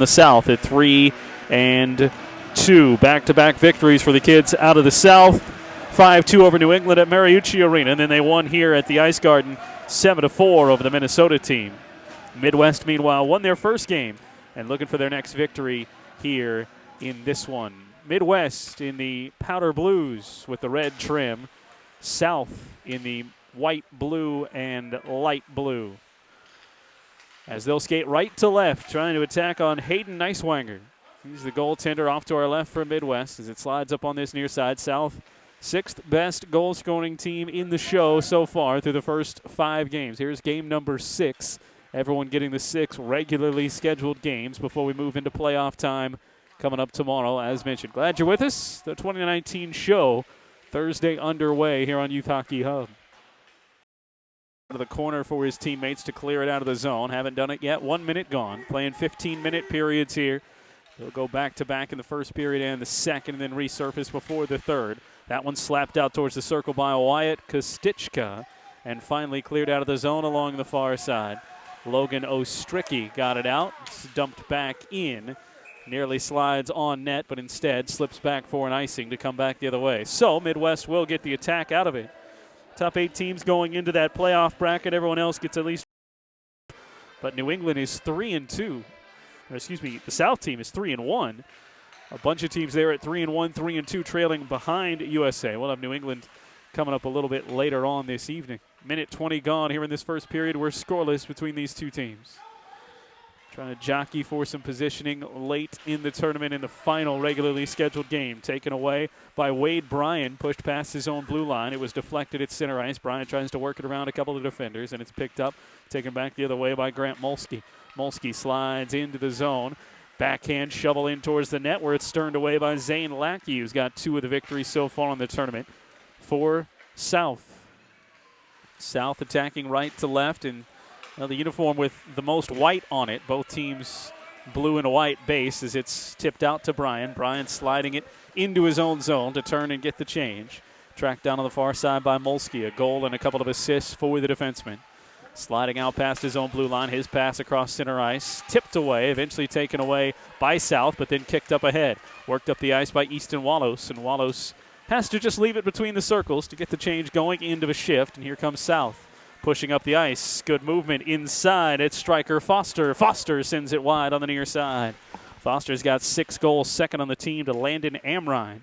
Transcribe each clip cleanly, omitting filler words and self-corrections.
the South at 3-2. Back-to-back victories for the kids out of the South. 5-2 over New England at Mariucci Arena, and then they won here at the Ice Garden 7-4 over the Minnesota team. Midwest, meanwhile, won their first game and looking for their next victory here in this one. Midwest in the powder blues with the red trim. South in the white, blue, and light blue. As they'll skate right to left, trying to attack on Hayden Neiswanger. He's the goaltender off to our left for Midwest as it slides up on this near side. South, sixth best goal-scoring team in the show so far through the first 5 games. Here's game number 6. Everyone getting the 6 regularly scheduled games before we move into playoff time coming up tomorrow, as mentioned. Glad you're with us. The 2019 show, Thursday underway here on Youth Hockey Hub. To the corner for his teammates to clear it out of the zone. Haven't done it yet. 1 minute gone. Playing 15-minute periods here. They'll go back-to-back in the first period and the second, and then resurface before the third. That one slapped out towards the circle by Wyatt Kostichka, and finally cleared out of the zone along the far side. Logan Ostricki got it out. It's dumped back in. Nearly slides on net, but instead slips back for an icing to come back the other way. So Midwest will get the attack out of it. Top 8 teams going into that playoff bracket. Everyone else gets at least. But New England is 3-2. The South team is 3-1. A bunch of teams there at 3-1, 3-2, trailing behind USA. We'll have New England coming up a little bit later on this evening. Minute 20 gone here in this first period. We're scoreless between these two teams. Trying to jockey for some positioning late in the tournament in the final regularly scheduled game. Taken away by Wade Bryan, pushed past his own blue line. It was deflected at center ice. Bryan tries to work it around a couple of defenders, and it's picked up, taken back the other way by Grant Molsky. Molsky slides into the zone. Backhand shovel in towards the net where it's sterned away by Zane Lackey, who's got 2 of the victories so far in the tournament for South. South attacking right to left, and the uniform with the most white on it. Both teams blue and a white base as it's tipped out to Bryan. Bryan sliding it into his own zone to turn and get the change. Tracked down on the far side by Molsky. A goal and a couple of assists for the defenseman. Sliding out past his own blue line. His pass across center ice. Tipped away, eventually taken away by South, but then kicked up ahead. Worked up the ice by Easton Wallos, and Wallos has to just leave it between the circles to get the change going into a shift, and here comes South. Pushing up the ice. Good movement inside. It's striker Foster. Foster sends it wide on the near side. Foster's got 6 goals, second on the team to Landon Amrine.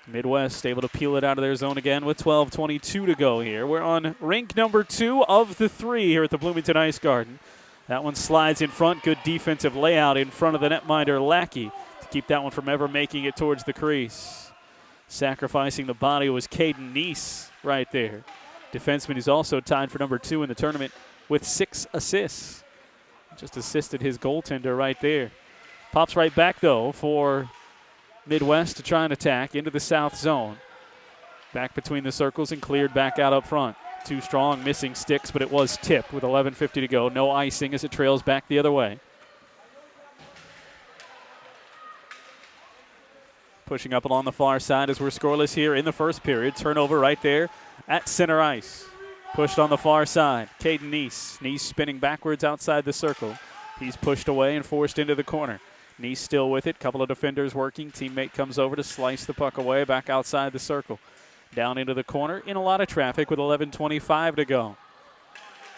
Midwest able to peel it out of their zone again with 12:22 to go here. We're on rink number 2 of the 3 here at the Bloomington Ice Garden. That one slides in front. Good defensive layout in front of the netminder Lackey to keep that one from ever making it towards the crease. Sacrificing the body was Caden Neese right there. Defenseman who's also tied for number 2 in the tournament with 6 assists. Just assisted his goaltender right there. Pops right back, though, for Midwest to try and attack into the South zone. Back between the circles and cleared back out up front. Too strong, missing sticks, but it was tipped with 11:50 to go. No icing as it trails back the other way. Pushing up along the far side as we're scoreless here in the first period. Turnover right there at center ice. Pushed on the far side. Caden Neese. Neese spinning backwards outside the circle. He's pushed away and forced into the corner. Neese still with it. Couple of defenders working. Teammate comes over to slice the puck away back outside the circle. Down into the corner in a lot of traffic with 11:25 to go.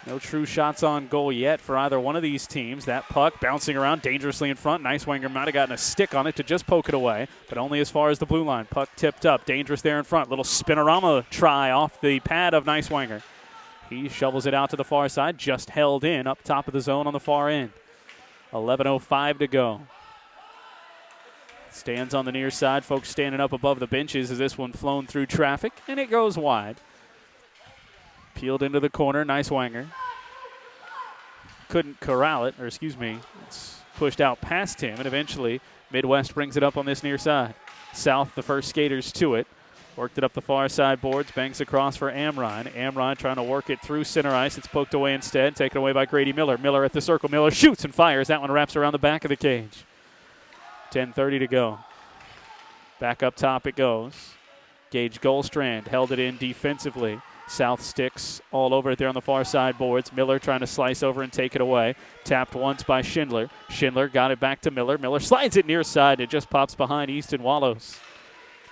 No true shots on goal yet for either one of these teams. That puck bouncing around dangerously in front. Neiswanger might have gotten a stick on it to just poke it away, but only as far as the blue line. Puck tipped up. Dangerous there in front. Little spinorama try off the pad of Neiswanger. He shovels it out to the far side. Just held in up top of the zone on the far end. 11:05 to go. Stands on the near side. Folks standing up above the benches as this one flown through traffic, and it goes wide. Peeled into the corner. Neiswanger couldn't corral it, it's pushed out past him, and eventually Midwest brings it up on this near side. South, the first skaters to it. Worked it up the far side boards, banks across for Amrine. Amrine trying to work it through center ice. It's poked away instead, taken away by Grady Miller. Miller at the circle. Miller shoots and fires. That one wraps around the back of the cage. 10:30 to go. Back up top it goes. Gage Goldstrand held it in defensively. South sticks all over it there on the far side boards. Miller trying to slice over and take it away. Tapped once by Schindler. Schindler got it back to Miller. Miller slides it near side. It just pops behind Easton Wallows.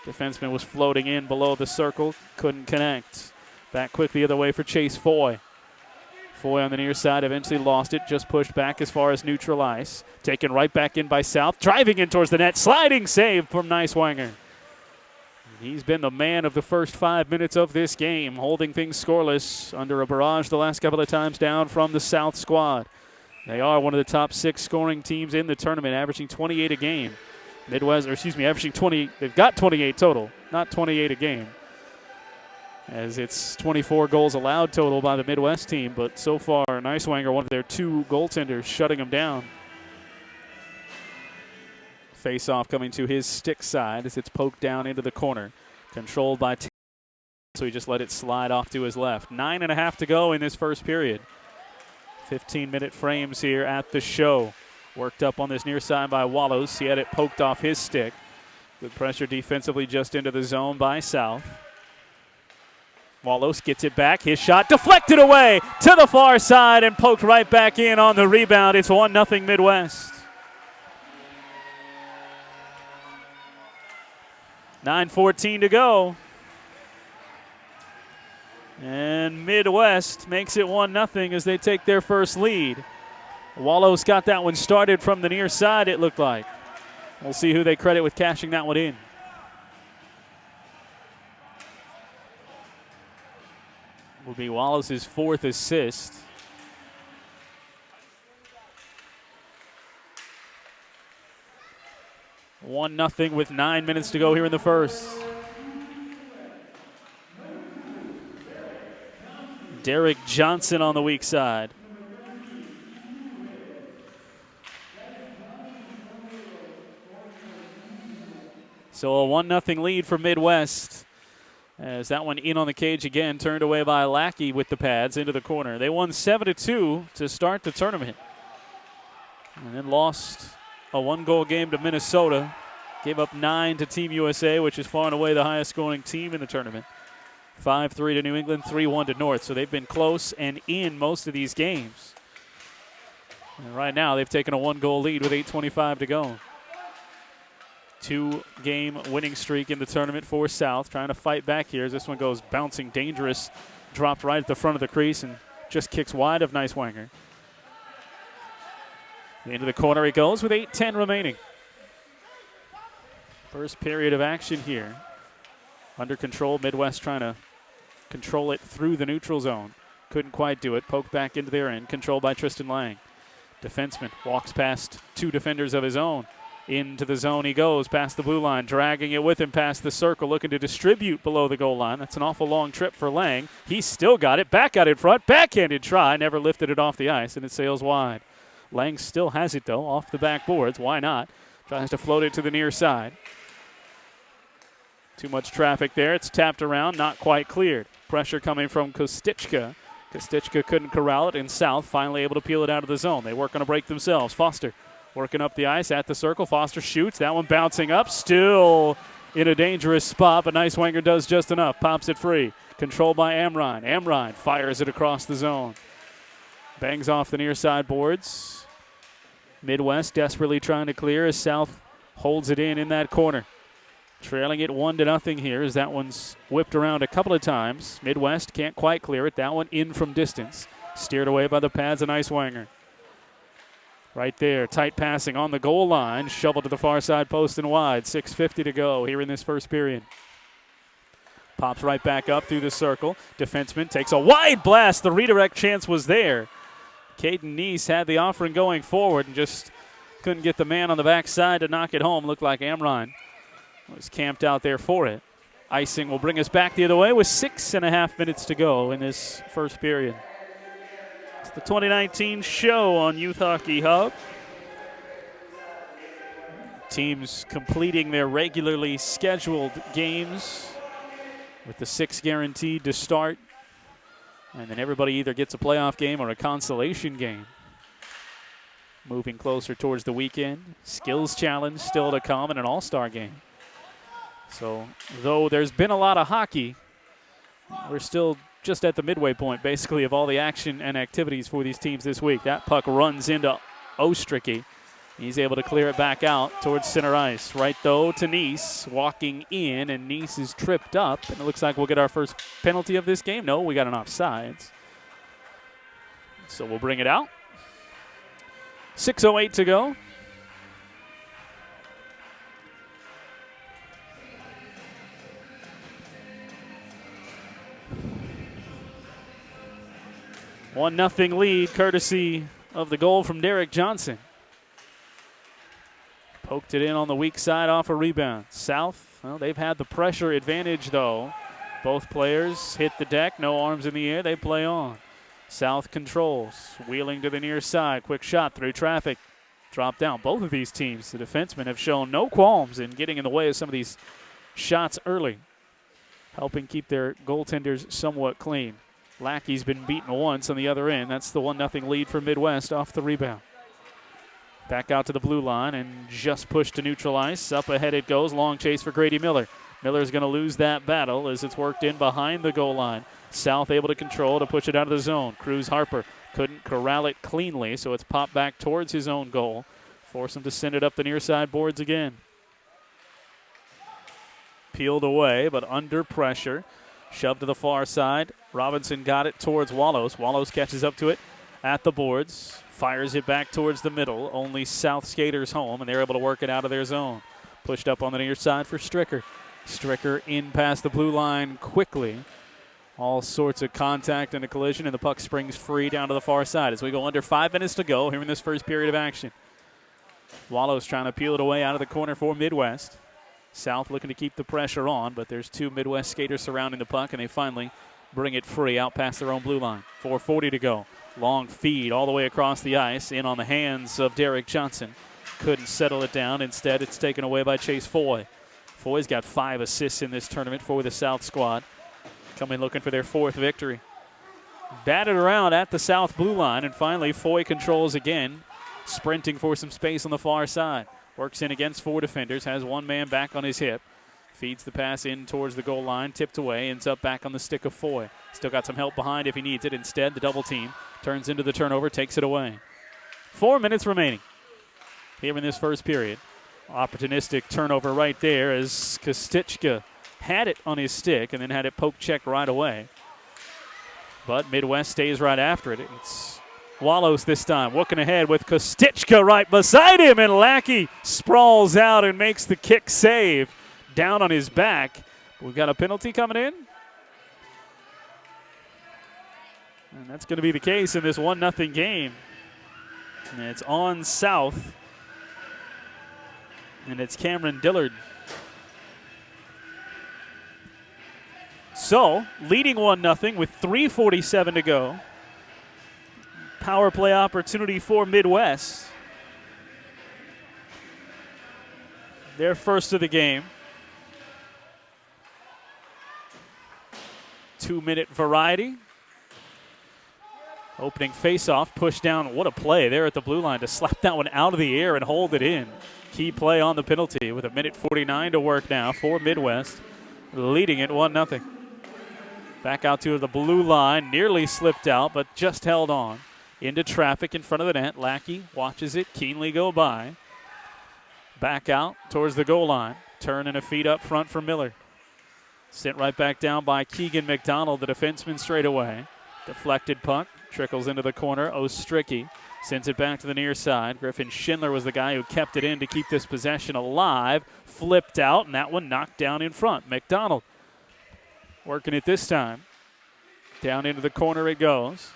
Defenseman was floating in below the circle. Couldn't connect. Back quickly the other way for Chase Foy. Foy on the near side eventually lost it. Just pushed back as far as neutral ice. Taken right back in by South. Driving in towards the net. Sliding save from Neiswanger. He's been the man of the first 5 minutes of this game, holding things scoreless under a barrage the last couple of times down from the South squad. They are one of the top 6 scoring teams in the tournament, averaging 28 a game. Averaging 20. They've got 28 total, not 28 a game. As it's 24 goals allowed total by the Midwest team, but so far, Neiswanger, one of their 2 goaltenders, shutting them down. Face-off coming to his stick side as it's poked down into the corner. Controlled by so he just let it slide off to his left. 9.5 to go in this first period. 15-minute frames here at the show. Worked up on this near side by Wallows. He had it poked off his stick. Good pressure defensively just into the zone by South. Wallows gets it back. His shot deflected away to the far side and poked right back in on the rebound. It's 1-0 Midwest. 9:14 to go. And Midwest makes it 1-0 as they take their first lead. Wallows got that one started from the near side, it looked like. We'll see who they credit with cashing that one in. Will be Wallace's 4th assist. One nothing with 9 minutes to go here in the first. Derek Johnson on the weak side. So a 1-0 lead for Midwest. As that one in on the cage again, turned away by Lackey with the pads into the corner. They won 7-2 to start the tournament. And then lost a 1-goal game to Minnesota. Gave up 9 to Team USA, which is far and away the highest scoring team in the tournament. 5-3 to New England, 3-1 to North. So they've been close and in most of these games. And right now they've taken a 1-goal lead with 8:25 to go. 2-game winning streak in the tournament for South. Trying to fight back here as this one goes bouncing dangerous. Dropped right at the front of the crease and just kicks wide of Neiswanger. Into the corner he goes with 8:10 remaining. First period of action here. Under control, Midwest trying to control it through the neutral zone. Couldn't quite do it. Poked back into their end. Controlled by Tristan Lang. Defenseman walks past 2 defenders of his own. Into the zone he goes, past the blue line, dragging it with him past the circle, looking to distribute below the goal line. That's an awful long trip for Lang. He's still got it. Back out in front. Backhanded try. Never lifted it off the ice, and it sails wide. Lang still has it, though, off the backboards. Why not? Tries to float it to the near side. Too much traffic there. It's tapped around, not quite cleared. Pressure coming from Kostichka. Kostichka couldn't corral it, and South finally able to peel it out of the zone. They work on a break themselves. Foster working up the ice at the circle. Foster shoots. That one bouncing up. Still in a dangerous spot, but Neiswanger does just enough. Pops it free. Controlled by Amrine. Amrine fires it across the zone. Bangs off the near side boards. Midwest desperately trying to clear as South holds it in that corner. Trailing it 1-0 here as that one's whipped around a couple of times. Midwest can't quite clear it. That one in from distance. Steered away by the pads of Neiswanger. Right there, tight passing on the goal line. Shoveled to the far side post and wide. 6:50 to go here in this first period. Pops right back up through the circle. Defenseman takes a wide blast. The redirect chance was there. Caden Neese had the offering going forward and just couldn't get the man on the backside to knock it home. Looked like Amrine was camped out there for it. Icing will bring us back the other way with 6.5 minutes to go in this first period. It's the 2019 show on Youth Hockey Hub. Teams completing their regularly scheduled games with the 6 guaranteed to start. And then everybody either gets a playoff game or a consolation game. Moving closer towards the weekend. Skills challenge still to come and an all-star game. So, though there's been a lot of hockey, we're still just at the midway point, basically, of all the action and activities for these teams this week. That puck runs into Ostricky. He's able to clear it back out towards center ice. Right, though, to Neese, walking in, and Neese is tripped up. And it looks like we'll get our first penalty of this game. No, we got an offsides. So we'll bring it out. 6:08 to go. One nothing lead, courtesy of the goal from Derek Johnson. Poked it in on the weak side off a rebound. South, well, they've had the pressure advantage, though. Both players hit the deck, no arms in the air, they play on. South controls, wheeling to the near side. Quick shot through traffic. Drop down. Both of these teams, the defensemen, have shown no qualms in getting in the way of some of these shots early, helping keep their goaltenders somewhat clean. Lackey's been beaten once on the other end. That's the 1-0 lead for Midwest off the rebound. Back out to the blue line and just pushed to neutral ice. Up ahead it goes. Long chase for Grady Miller. Miller's going to lose that battle as it's worked in behind the goal line. South able to control to push it out of the zone. Cruz Harper couldn't corral it cleanly, so it's popped back towards his own goal. Force him to send it up the near side boards again. Peeled away, but under pressure. Shoved to the far side. Robinson got it towards Wallows. Wallows catches up to it at the boards. Fires it back towards the middle. Only South skaters home, and they're able to work it out of their zone. Pushed up on the near side for Stricker. Stricker in past the blue line quickly. All sorts of contact and a collision, and the puck springs free down to the far side as we go under 5 minutes to go here in this first period of action. Wallows trying to peel it away out of the corner for Midwest. South looking to keep the pressure on, but there's two Midwest skaters surrounding the puck, and they finally bring it free out past their own blue line. 4:40 to go. Long feed all the way across the ice, in on the hands of Derek Johnson. Couldn't settle it down. Instead, it's taken away by Chase Foy. Foy's got 5 assists in this tournament for the South squad. Coming looking for their 4th victory. Batted around at the South blue line, and finally Foy controls again, sprinting for some space on the far side. Works in against 4 defenders, has one man back on his hip. Feeds the pass in towards the goal line, tipped away, ends up back on the stick of Foy. Still got some help behind if he needs it. Instead, the double team turns into the turnover, takes it away. 4 minutes remaining here in this first period. Opportunistic turnover right there as Kostichka had it on his stick and then had it poke checked right away. But Midwest stays right after it. It's Wallows this time, looking ahead with Kostichka right beside him, and Lackey sprawls out and makes the kick save down on his back. We've got a penalty coming in. And that's going to be the case in this 1-0 game. And it's on South. And it's Cameron Dillard. So, leading 1-0 with 3:47 to go. Power play opportunity for Midwest. Their first of the game. 2-minute variety. Opening faceoff, push down. What a play there at the blue line to slap that one out of the air and hold it in. Key play on the penalty with 1:49 to work now for Midwest, leading it 1-0. Back out to the blue line, nearly slipped out, but just held on. Into traffic in front of the net. Lackey watches it keenly go by. Back out towards the goal line. Turn and a feed up front for Miller. Sent right back down by Keegan McDonald, the defenseman, straight away. Deflected puck, trickles into the corner. Ostricky sends it back to the near side. Griffin Schindler was the guy who kept it in to keep this possession alive. Flipped out, and that one knocked down in front. McDonald working it this time. Down into the corner it goes.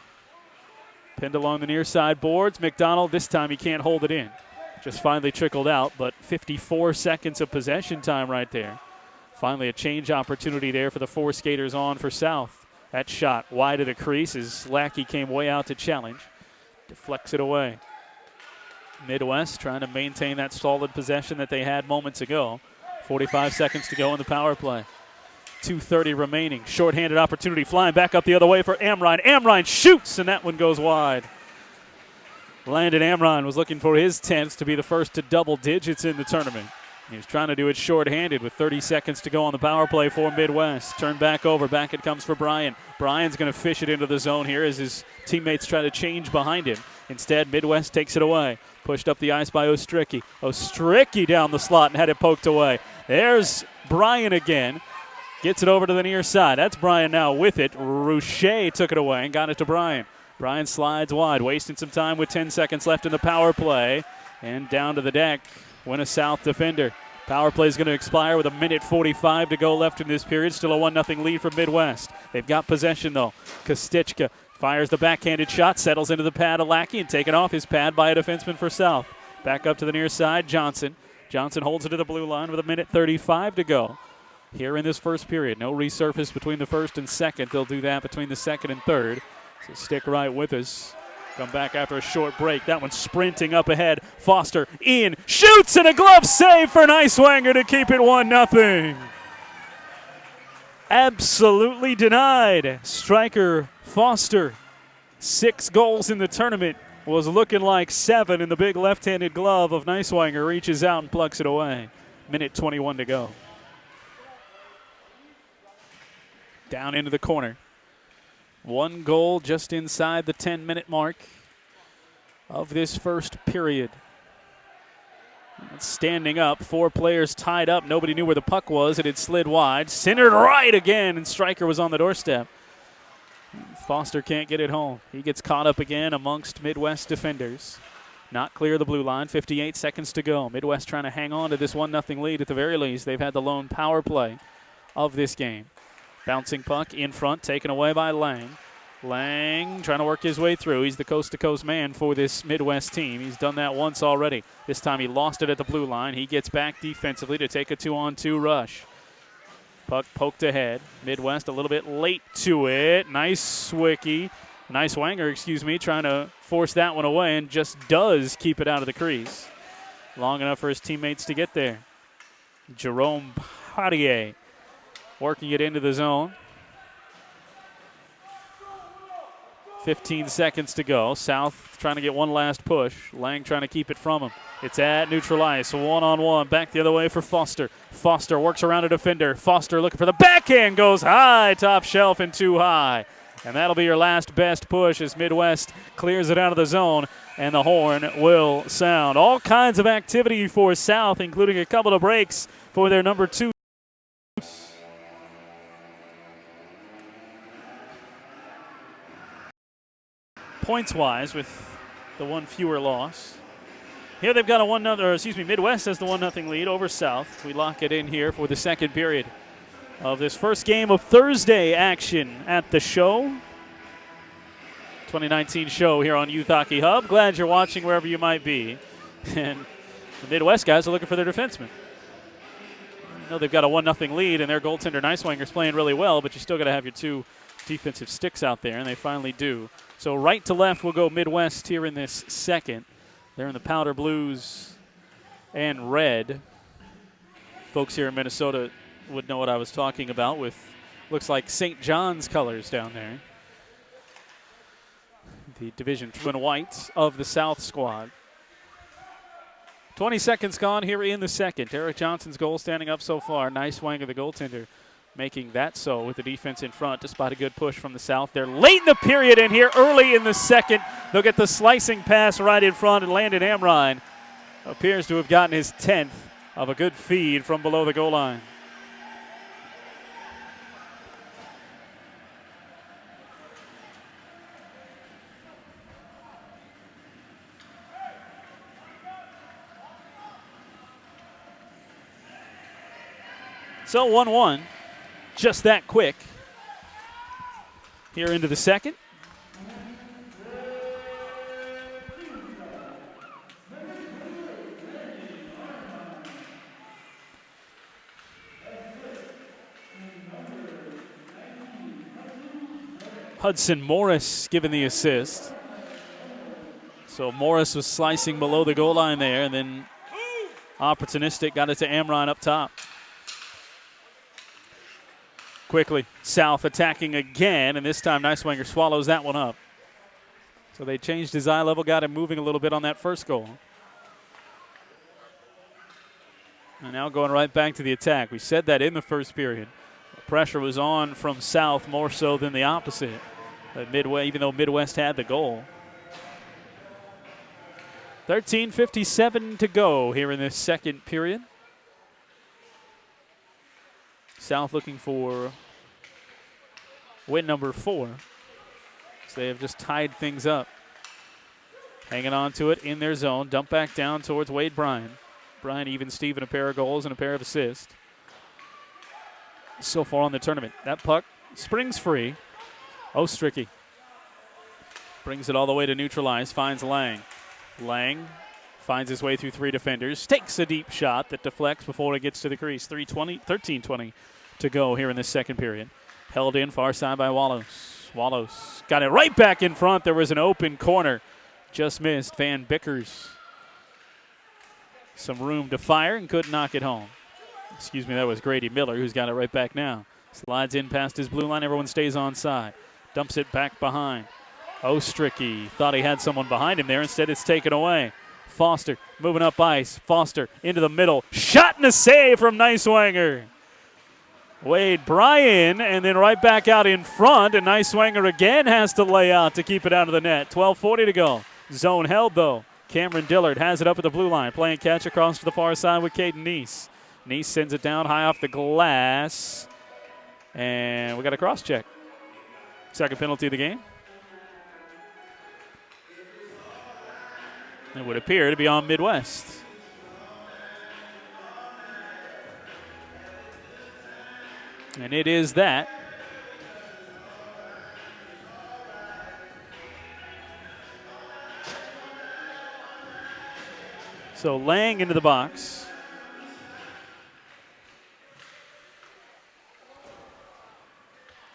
Pinned along the near side boards. McDonald, this time he can't hold it in. Just finally trickled out, but 54 seconds of possession time right there. Finally a change opportunity there for the 4 skaters on for South. That shot wide of the crease as Lackey came way out to challenge. Deflects it away. Midwest trying to maintain that solid possession that they had moments ago. 45 seconds to go in the power play. 2:30 remaining. Shorthanded opportunity flying back up the other way for Amrine. Amrine shoots, and that one goes wide. Landon Amrine was looking for his 10th to be the first to double digits in the tournament. He was trying to do it short-handed with 30 seconds to go on the power play for Midwest. Turn back over. Back it comes for Bryan. Bryan's going to fish it into the zone here as his teammates try to change behind him. Instead, Midwest takes it away. Pushed up the ice by Ostricki. Ostricki down the slot and had it poked away. There's Bryan again. Gets it over to the near side. That's Bryan now with it. Rouchet took it away and got it to Bryan. Bryan slides wide, wasting some time with 10 seconds left in the power play. And down to the deck. Win a South defender. Power play is going to expire with 1:45 to go left in this period. Still a 1-0 lead for Midwest. They've got possession, though. Kostichka fires the backhanded shot, settles into the pad of Lackey, and taken off his pad by a defenseman for South. Back up to the near side, Johnson. Johnson holds it to the blue line with 1:35 to go here in this first period. No resurface between the first and second. They'll do that between the second and third. So stick right with us. Come back after a short break. That one sprinting up ahead. Foster in, shoots, and a glove save for Neiswanger to keep it 1-0. Absolutely denied. Striker Foster, 6 goals in the tournament, was looking like 7, and the big left-handed glove of Neiswanger reaches out and plucks it away. 1:21 to go. Down into the corner. 1 goal just inside the 10-minute mark of this first period. Standing up, 4 players tied up. Nobody knew where the puck was. It had slid wide. Centered right again, and Stryker was on the doorstep. Foster can't get it home. He gets caught up again amongst Midwest defenders. Not clear of the blue line. 58 seconds to go. Midwest trying to hang on to this 1-0 lead at the very least. They've had the lone power play of this game. Bouncing puck in front, taken away by Lang. Lang trying to work his way through. He's the coast-to-coast man for this Midwest team. He's done that once already. This time he lost it at the blue line. He gets back defensively to take a 2-on-2 rush. Puck poked ahead. Midwest a little bit late to it. Neiswanger, trying to force that one away and just does keep it out of the crease. Long enough for his teammates to get there. Jerome Poirier working it into the zone. 15 seconds to go. South trying to get one last push. Lang trying to keep it from him. It's at neutral ice. 1-on-1. Back the other way for Foster. Foster works around a defender. Foster looking for the backhand. Goes high. Top shelf and too high. And that'll be your last best push as Midwest clears it out of the zone. And the horn will sound. All kinds of activity for South, including a couple of breaks for their number 2. Points-wise, with the 1 fewer loss. Here they've got Midwest has the 1-0 lead over South. We lock it in here for the second period of this first game of Thursday action at the show. 2019 show here on Youth Hockey Hub. Glad you're watching wherever you might be. And the Midwest guys are looking for their defensemen. I know they've got a 1-0 lead, and their goaltender Neiswanger's playing really well, but you still got to have your 2 defensive sticks out there, and they finally do. So right to left will go Midwest here in this second. They're in the powder blues and red. Folks here in Minnesota would know what I was talking about with looks like St. John's colors down there. The Division twin whites of the South squad. 20 seconds gone here in the second. Eric Johnson's goal standing up so far. Neiswanger, the goaltender, making that so with the defense in front despite a good push from the South. They're late in the period, and here early in the second, they'll get the slicing pass right in front, and Landon Amrine appears to have gotten his 10th of a good feed from below the goal line. So 1-1. Just that quick. Here into the second. Hudson Morris given the assist. So Morris was slicing below the goal line there, and then opportunistic got it to Amron up top. Quickly, South attacking again, and this time Neiswanger swallows that one up. So they changed his eye level, got him moving a little bit on that first goal. And now going right back to the attack. We said that in the first period. The pressure was on from South more so than the opposite. Midway, even though Midwest had the goal. 13:57 to go here in this second period. South looking for win number 4. So they have just tied things up. Hanging on to it in their zone. Dump back down towards Wade Bryan. Bryan even Steven a pair of goals and a pair of assists. So far on the tournament. That puck springs free. Ostricky brings it all the way to neutralize. Finds Lang. Lang finds his way through 3 defenders. Takes a deep shot that deflects before it gets to the crease. 13:20 to go here in this second period. Held in far side by Wallace. Wallace got it right back in front. There was an open corner. Just missed. Van Bickers. Some room to fire and couldn't knock it home. Excuse me, that was Grady Miller who's got it right back now. Slides in past his blue line. Everyone stays on side. Dumps it back behind. Ostricky thought he had someone behind him there. Instead, it's taken away. Foster moving up ice. Foster into the middle. Shot and a save from Neiswanger. Wade Bryan, and then right back out in front. And Neiswanger again has to lay out to keep it out of the net. 12:40 to go. Zone held, though. Cameron Dillard has it up at the blue line. Playing catch across to the far side with Caden Neese. Neese sends it down high off the glass. And we got a cross check. Second penalty of the game. It would appear to be on Midwest. And it is that. So Lang into the box.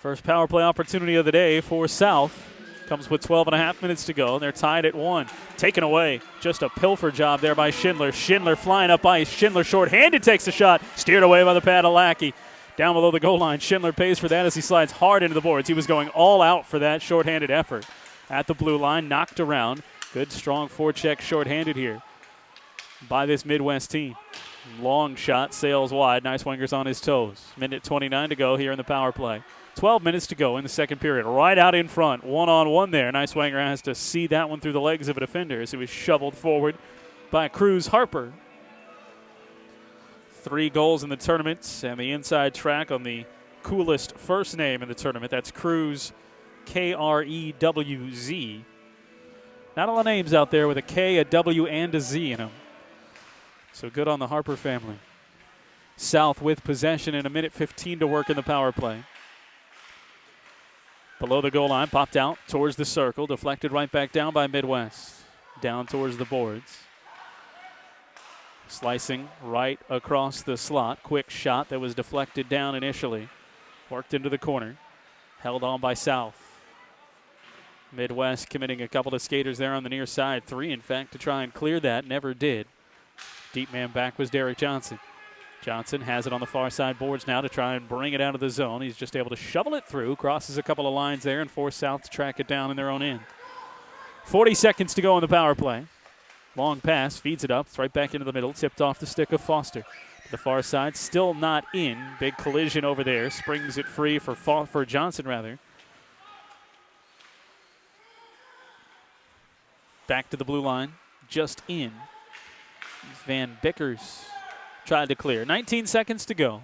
First power play opportunity of the day for South. Comes with 12.5 minutes to go. They're tied at 1. Taken away. Just a pilfer job there by Schindler. Schindler flying up ice. Schindler short-handed takes the shot. Steered away by the Padalecki. Down below the goal line. Schindler pays for that as he slides hard into the boards. He was going all out for that short-handed effort. At the blue line, knocked around. Good, strong forecheck short-handed here by this Midwest team. Long shot, sails wide. Neiswanger's on his toes. Minute 29 to go here in the power play. 12 minutes to go in the second period. Right out in front, one-on-one there. Neiswanger has to see that one through the legs of a defender as he was shoveled forward by Cruz Harper. 3 goals in the tournament, and the inside track on the coolest first name in the tournament. That's Cruz, Krewz. Not a lot of names out there with a K, a W, and a Z in them. So good on the Harper family. South with possession and a minute 15 to work in the power play. Below the goal line, popped out towards the circle, deflected right back down by Midwest. Down towards the boards. Slicing right across the slot. Quick shot that was deflected down initially. Worked into the corner. Held on by South. Midwest committing a couple of skaters there on the near side. 3, in fact, to try and clear that. Never did. Deep man back was Derek Johnson. Johnson has it on the far side boards now to try and bring it out of the zone. He's just able to shovel it through, crosses a couple of lines there, and force South to track it down in their own end. 40 seconds to go in the power play. Long pass, feeds it up, it's right back into the middle, tipped off the stick of Foster. To the far side, still not in. Big collision over there, springs it free for Johnson, rather. Back to the blue line, just in. Van Bickers tried to clear. 19 seconds to go.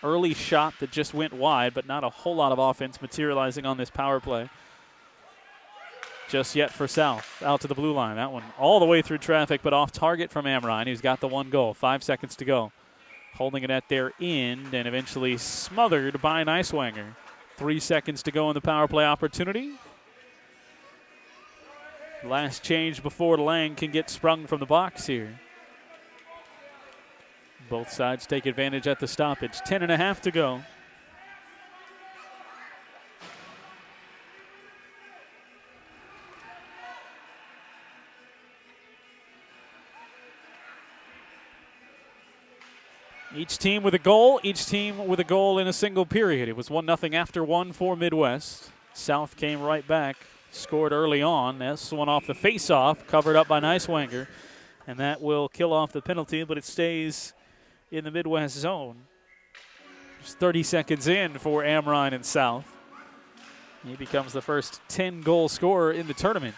Early shot that just went wide, but not a whole lot of offense materializing on this power play just yet for South. Out to the blue line. That one all the way through traffic, but off target from Amrine, who's got the 1 goal. 5 seconds to go. Holding it at their end and eventually smothered by Neiswanger. 3 seconds to go in the power play opportunity. Last change before Lang can get sprung from the box here. Both sides take advantage at the stoppage. 10.5 to go. Each team with a goal, each team with a goal in a single period. It was 1-0 after 1 for Midwest. South came right back, scored early on. This one off the face-off, covered up by Neiswanger. And that will kill off the penalty, but it stays in the Midwest zone. Just 30 seconds in for Amrine and South. He becomes the first 10-goal scorer in the tournament.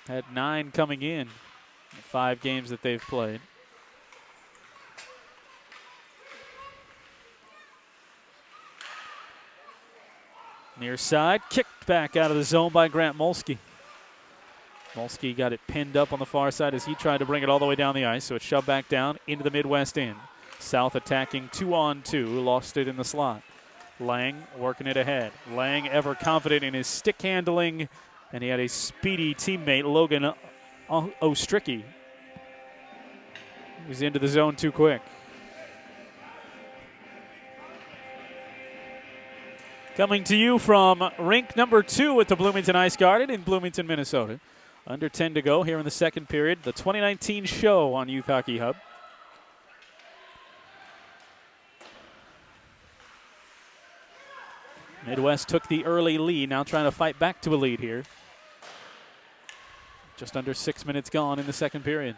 Had 9 coming in the 5 games that they've played. Near side, kicked back out of the zone by Grant Molsky. Molsky got it pinned up on the far side as he tried to bring it all the way down the ice, so it's shoved back down into the Midwest end. South attacking 2-on-2, lost it in the slot. Lang working it ahead. Lang ever confident in his stick handling, and he had a speedy teammate, Logan Ostricky. He's into the zone too quick. Coming to you from rink number 2 at the Bloomington Ice Garden in Bloomington, Minnesota. Under 10 to go here in the second period. The 2019 show on Youth Hockey Hub. Midwest took the early lead, now trying to fight back to a lead here. Just under 6 minutes gone in the second period.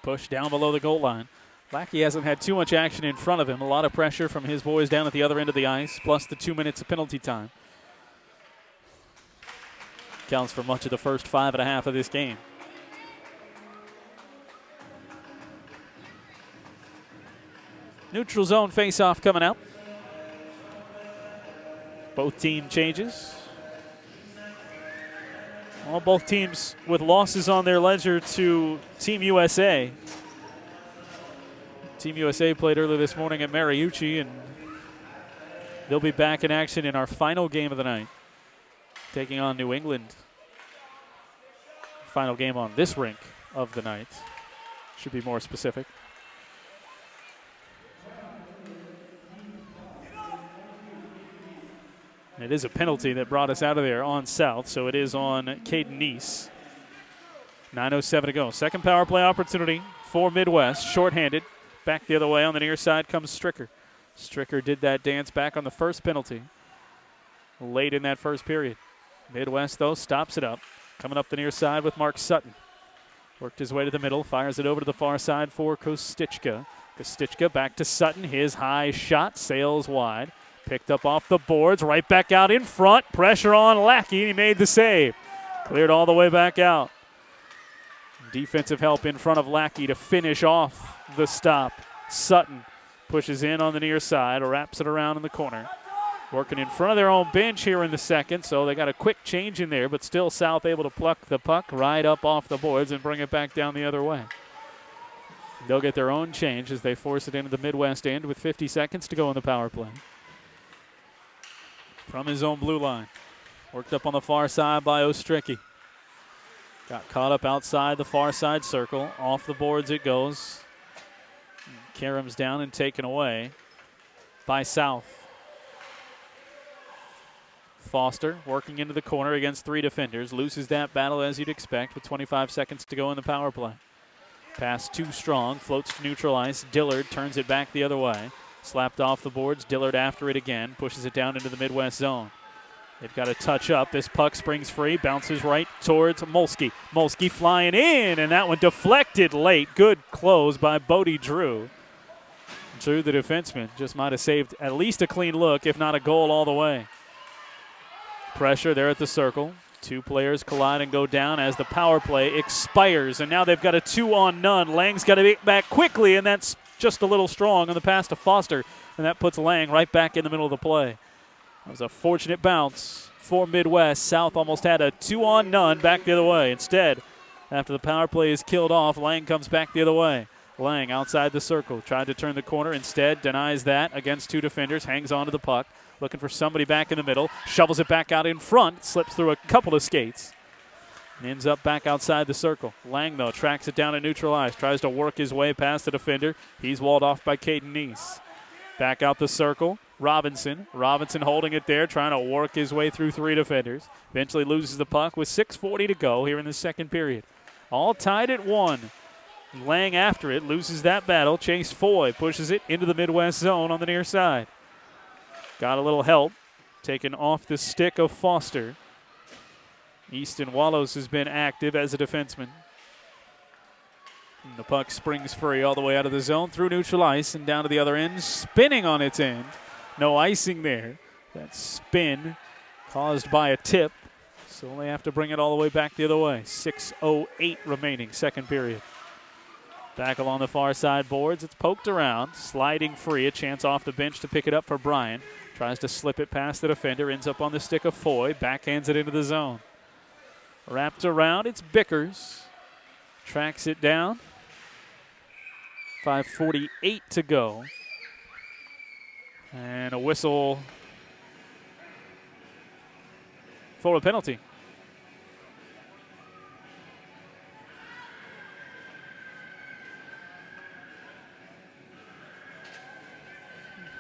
Push down below the goal line. Lackey hasn't had too much action in front of him. A lot of pressure from his boys down at the other end of the ice, plus the 2 minutes of penalty time. Counts for much of the first 5.5 of this game. Neutral zone face-off coming out. Both team changes. Well, both teams with losses on their ledger to Team USA. Team USA played earlier this morning at Mariucci, and they'll be back in action in our final game of the night, taking on New England. Final game on this rink of the night. Should be more specific. It is a penalty that brought us out of there on South, so it is on Caden Neese. 9:07 to go. Second power play opportunity for Midwest. Shorthanded. Back the other way on the near side comes Stricker. Stricker did that dance back on the first penalty late in that first period. Midwest, though, stops it up. Coming up the near side with Mark Sutton. Worked his way to the middle, fires it over to the far side for Kostichka. Kostichka back to Sutton. His high shot sails wide. Picked up off the boards, right back out in front. Pressure on Lackey, he made the save. Cleared all the way back out. Defensive help in front of Lackey to finish off the stop. Sutton pushes in on the near side, wraps it around in the corner. Working in front of their own bench here in the second, so they got a quick change in there, but still South able to pluck the puck right up off the boards and bring it back down the other way. They'll get their own change as they force it into the Midwest end with 50 seconds to go in the power play. From his own blue line. Worked up on the far side by Ostricky. Got caught up outside the far side circle. Off the boards it goes. Karam's down and taken away by South. Foster working into the corner against 3 defenders. Loses that battle as you'd expect with 25 seconds to go in the power play. Pass too strong. Floats to neutral ice. Dillard turns it back the other way. Slapped off the boards. Dillard after it again. Pushes it down into the Midwest zone. They've got to touch up. This puck springs free. Bounces right towards Molsky. Molsky flying in, and that one deflected late. Good close by Bodie Drew. Drew, the defenseman, just might have saved at least a clean look, if not a goal all the way. Pressure there at the circle. 2 players collide and go down as the power play expires. And now they've got a 2-on-none. Lang's got to be back quickly, and that's just a little strong on the pass to Foster. And that puts Lang right back in the middle of the play. That was a fortunate bounce for Midwest. South almost had a 2-on-none back the other way. Instead, after the power play is killed off, Lang comes back the other way. Lang outside the circle. Tried to turn the corner. Instead, denies that against 2 defenders. Hangs on to the puck. Looking for somebody back in the middle. Shovels it back out in front. Slips through a couple of skates. And ends up back outside the circle. Lang, though, tracks it down to neutral ice. Tries to work his way past the defender. He's walled off by Caden Neese. Back out the circle. Robinson. Robinson holding it there, trying to work his way through 3 defenders. Eventually loses the puck with 6:40 to go here in the second period. All tied at 1. Lang after it, loses that battle. Chase Foy pushes it into the Midwest zone on the near side. Got a little help, taken off the stick of Foster. Easton Wallows has been active as a defenseman. And the puck springs free all the way out of the zone through neutral ice and down to the other end, spinning on its end. No icing there. That spin caused by a tip. So they have to bring it all the way back the other way. 6:08 remaining, second period. Back along the far side boards. It's poked around, sliding free. A chance off the bench to pick it up for Bryan. Tries to slip it past the defender. Ends up on the stick of Foy. Backhands it into the zone. Wrapped around. It's Bickers. Tracks it down. 5:48 to go. And a whistle for a penalty.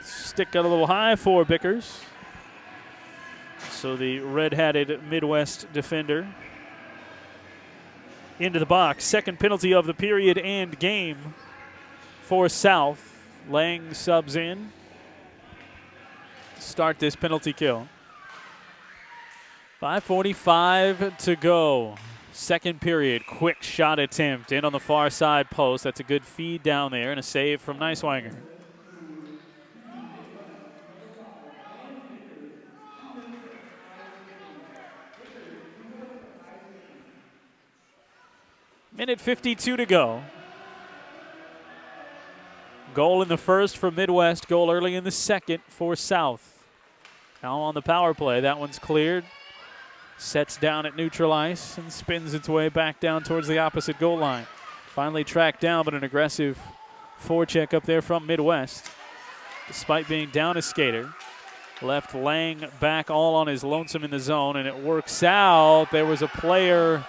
Stick got a little high for Bickers. So the red-hatted Midwest defender into the box. Second penalty of the period and game for South. Lang subs in. Start this penalty kill. 5:45 to go. Second period. Quick shot attempt in on the far side post. That's a good feed down there and a save from Neiswanger. Minute 52 to go. Goal in the first for Midwest. Goal early in the second for South. Now on the power play. That one's cleared. Sets down at neutral ice and spins its way back down towards the opposite goal line. Finally tracked down, but an aggressive forecheck up there from Midwest. Despite being down a skater. Left Lang back all on his lonesome in the zone, and it works out. There was a player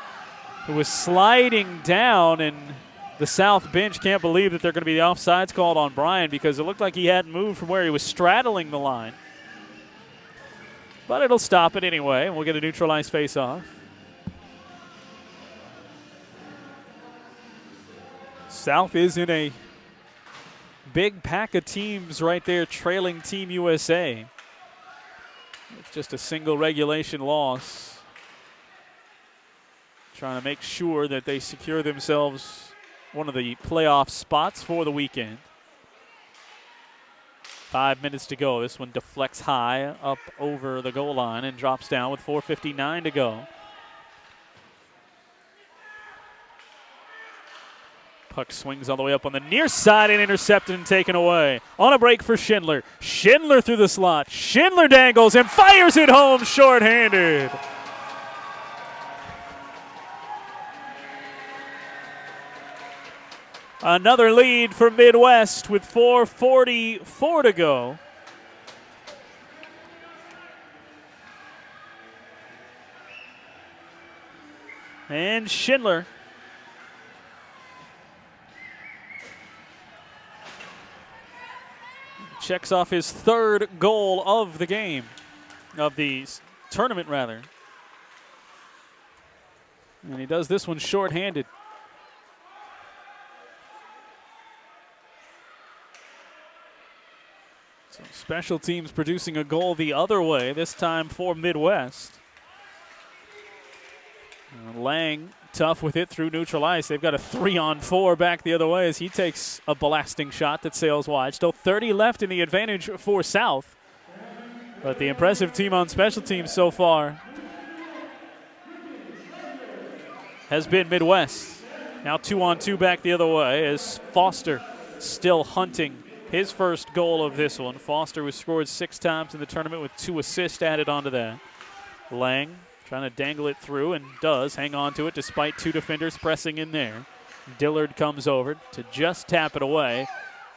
who was sliding down, and the South bench can't believe that they're going to be the offsides called on Bryan because it looked like he hadn't moved from where he was straddling the line. But it'll stop it anyway, and we'll get a neutral ice face-off. South is in a big pack of teams right there trailing Team USA. It's just a single regulation loss. Trying to make sure that they secure themselves one of the playoff spots for the weekend. 5 minutes to go. This one deflects high up over the goal line and drops down with 4:59 to go. Puck swings all the way up on the near side and intercepted and taken away. On a break for Schindler. Schindler through the slot. Schindler dangles and fires it home shorthanded. Another lead for Midwest with 4:44 to go. And Schindler checks off his third goal of the game, of the tournament rather. And he does this one shorthanded. So special teams producing a goal the other way, this time for Midwest. Lang tough with it through neutral ice. They've got a 3-on-4 back the other way as he takes a blasting shot that sails wide. Still 30 left in the advantage for South. But the impressive team on special teams so far has been Midwest. Now 2-on-2 back the other way as Foster still hunting his first goal of this one. Foster was scored 6 times in the tournament with 2 assists added onto that. Lang trying to dangle it through and does hang on to it despite 2 defenders pressing in there. Dillard comes over to just tap it away,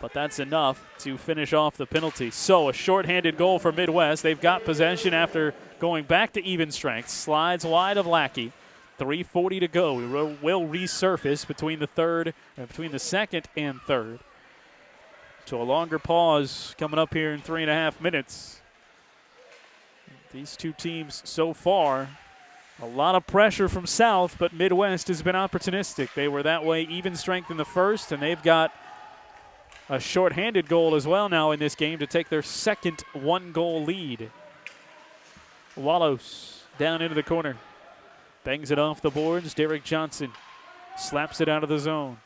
but that's enough to finish off the penalty. So a shorthanded goal for Midwest. They've got possession after going back to even strength. Slides wide of Lackey. 3:40 to go. We will resurface between the second and third. So a longer pause coming up here in 3.5 minutes. These two teams so far, a lot of pressure from South, but Midwest has been opportunistic. They were that way even strength in the first, and they've got a shorthanded goal as well now in this game to take their second 1-goal lead. Wallows down into the corner. Bangs it off the boards. Derek Johnson slaps it out of the zone.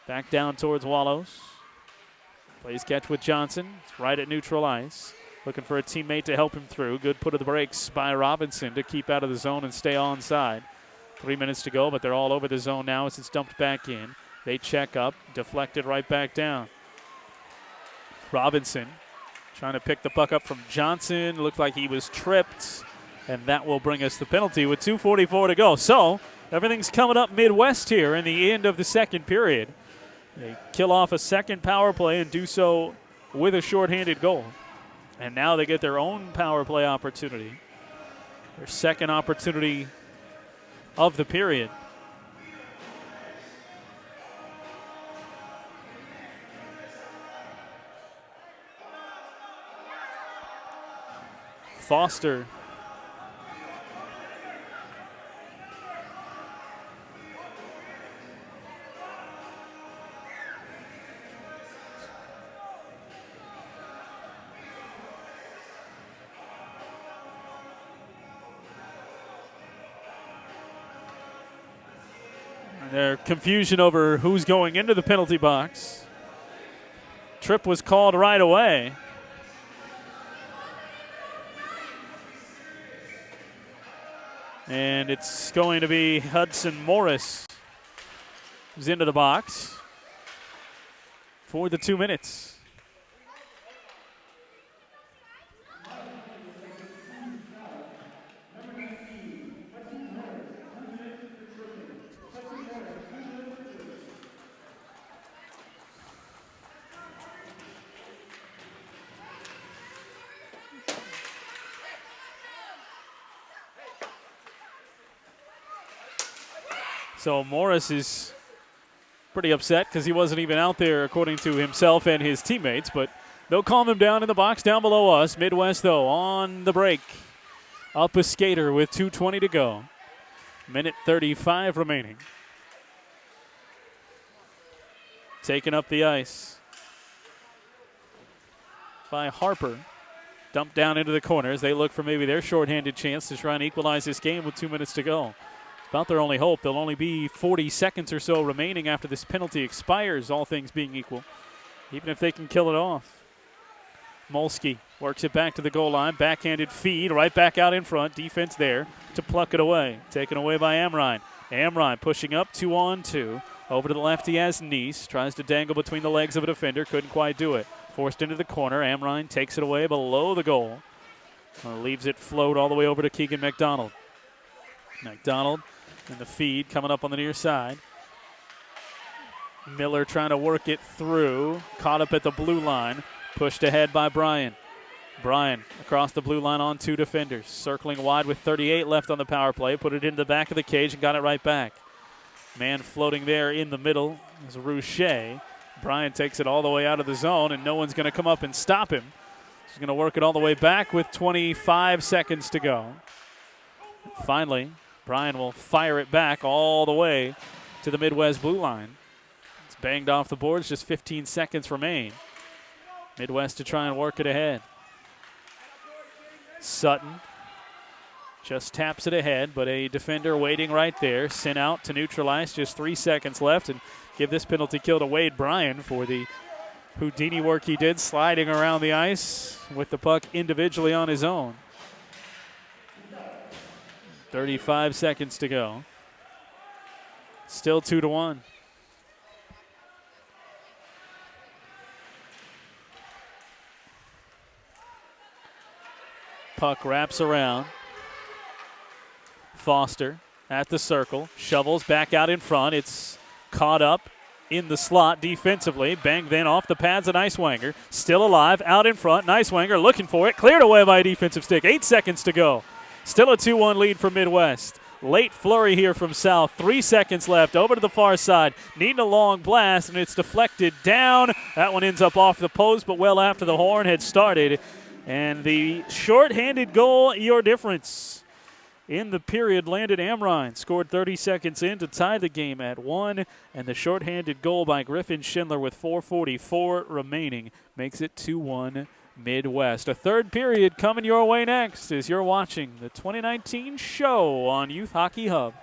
Back down towards Wallows. Plays catch with Johnson. It's right at neutral ice. Looking for a teammate to help him through. Good put of the brakes by Robinson to keep out of the zone and stay onside. 3 minutes to go, but they're all over the zone now as it's dumped back in. They check up, deflected right back down. Robinson trying to pick the puck up from Johnson. Looked like he was tripped, and that will bring us the penalty with 2:44 to go. So everything's coming up Midwest here in the end of the second period. They kill off a second power play and do so with a shorthanded goal. And now they get their own power play opportunity. Their second opportunity of the period. Foster. Their confusion over who's going into the penalty box. Trip was called right away. And it's going to be Hudson Morris who's into the box for the 2 minutes. So Morris is pretty upset because he wasn't even out there, according to himself and his teammates. But they'll calm him down in the box down below us. Midwest, though, on the break. Up a skater with 2:20 to go. Minute 35 remaining. Taken up the ice by Harper. Dumped down into the corners. They look for maybe their shorthanded chance to try and equalize this game with 2 minutes to go. About their only hope. There'll only be 40 seconds or so remaining after this penalty expires, all things being equal, even if they can kill it off. Molsky works it back to the goal line. Backhanded feed right back out in front. Defense there to pluck it away. Taken away by Amrine. Amrine pushing up 2-on-2. Over to the left he has Neese. Tries to dangle between the legs of a defender. Couldn't quite do it. Forced into the corner. Amrine takes it away below the goal. Leaves it float all the way over to Keegan McDonald. McDonald and the feed coming up on the near side. Miller trying to work it through. Caught up at the blue line. Pushed ahead by Bryan. Bryan across the blue line on two defenders. Circling wide with 38 left on the power play. Put it into the back of the cage and got it right back. Man floating there in the middle is Rouchet. Bryan takes it all the way out of the zone, and no one's going to come up and stop him. He's going to work it all the way back with 25 seconds to go. Finally, Bryan will fire it back all the way to the Midwest blue line. It's banged off the boards, just 15 seconds remain. Midwest to try and work it ahead. Sutton just taps it ahead, but a defender waiting right there. Sent out to neutralize, just 3 seconds left, and give this penalty kill to Wade Bryan for the Houdini work he did, sliding around the ice with the puck individually on his own. 35 seconds to go. Still 2-1. Puck wraps around. Foster at the circle. Shovels back out in front. It's caught up in the slot defensively. Banged then off the pads of Neiswanger. Still alive, out in front. Neiswanger looking for it. Cleared away by a defensive stick. 8 seconds to go. Still a 2-1 lead for Midwest. Late flurry here from South. 3 seconds left. Over to the far side. Needing a long blast, and it's deflected down. That one ends up off the post, but well after the horn had started. And the shorthanded goal, your difference in the period, landed Amrine. Scored 30 seconds in to tie the game at 1. And the shorthanded goal by Griffin Schindler with 4:44 remaining makes it 2-1 Midwest. A third period coming your way next as you're watching the 2019 show on Youth Hockey Hub.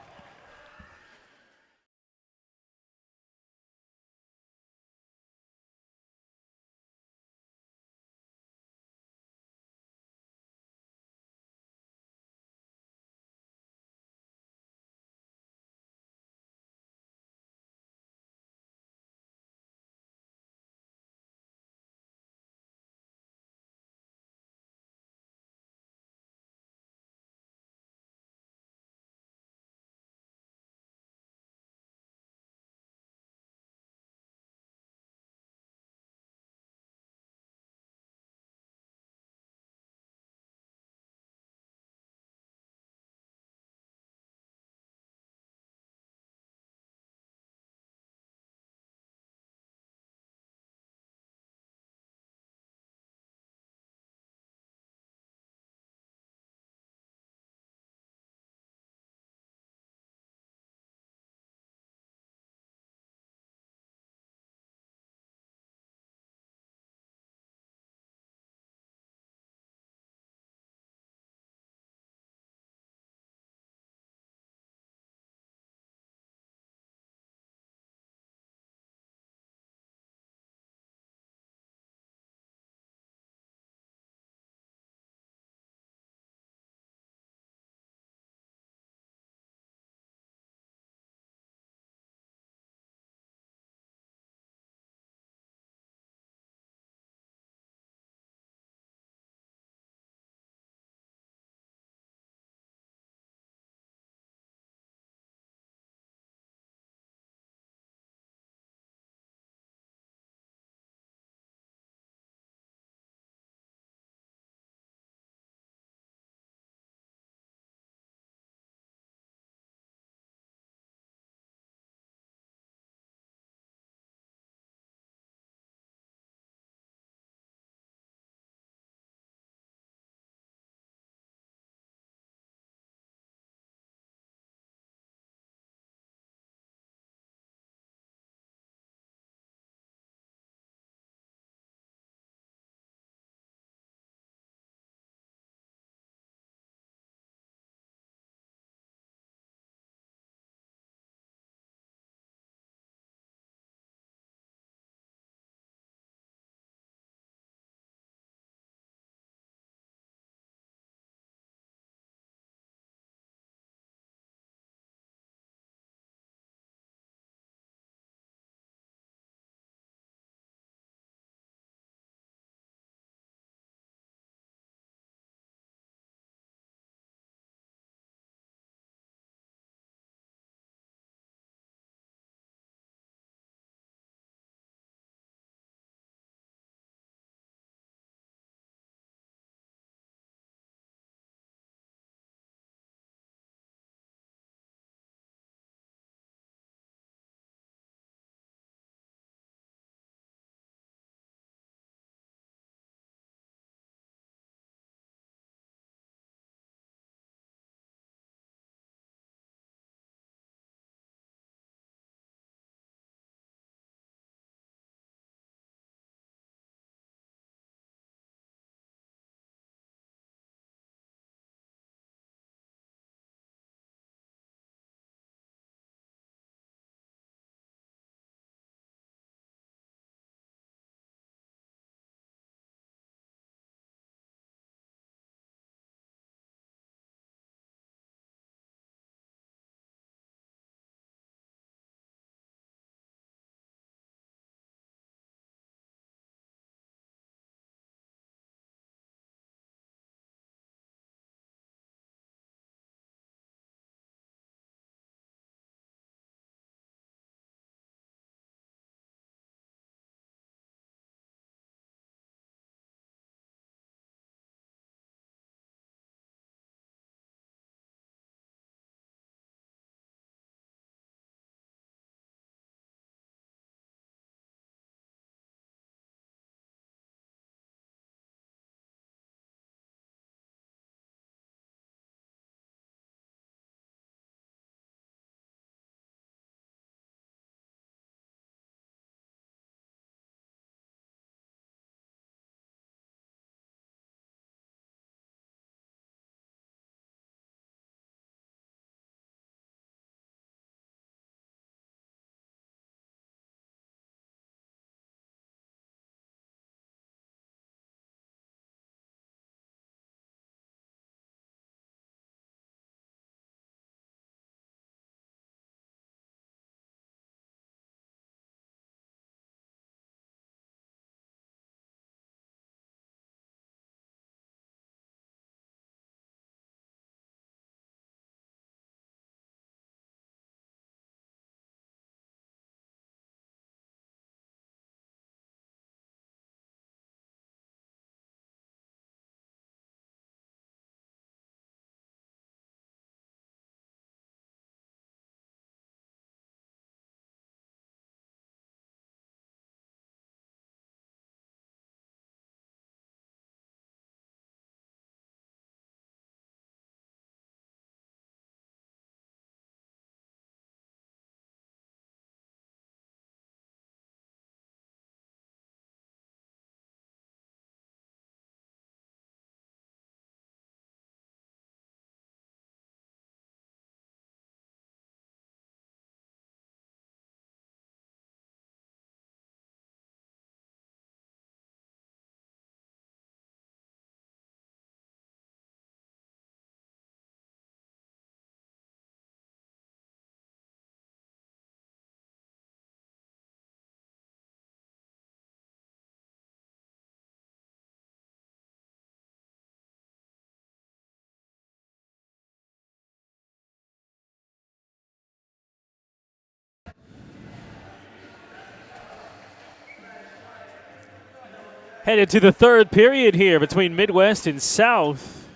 Headed to the third period here between Midwest and South.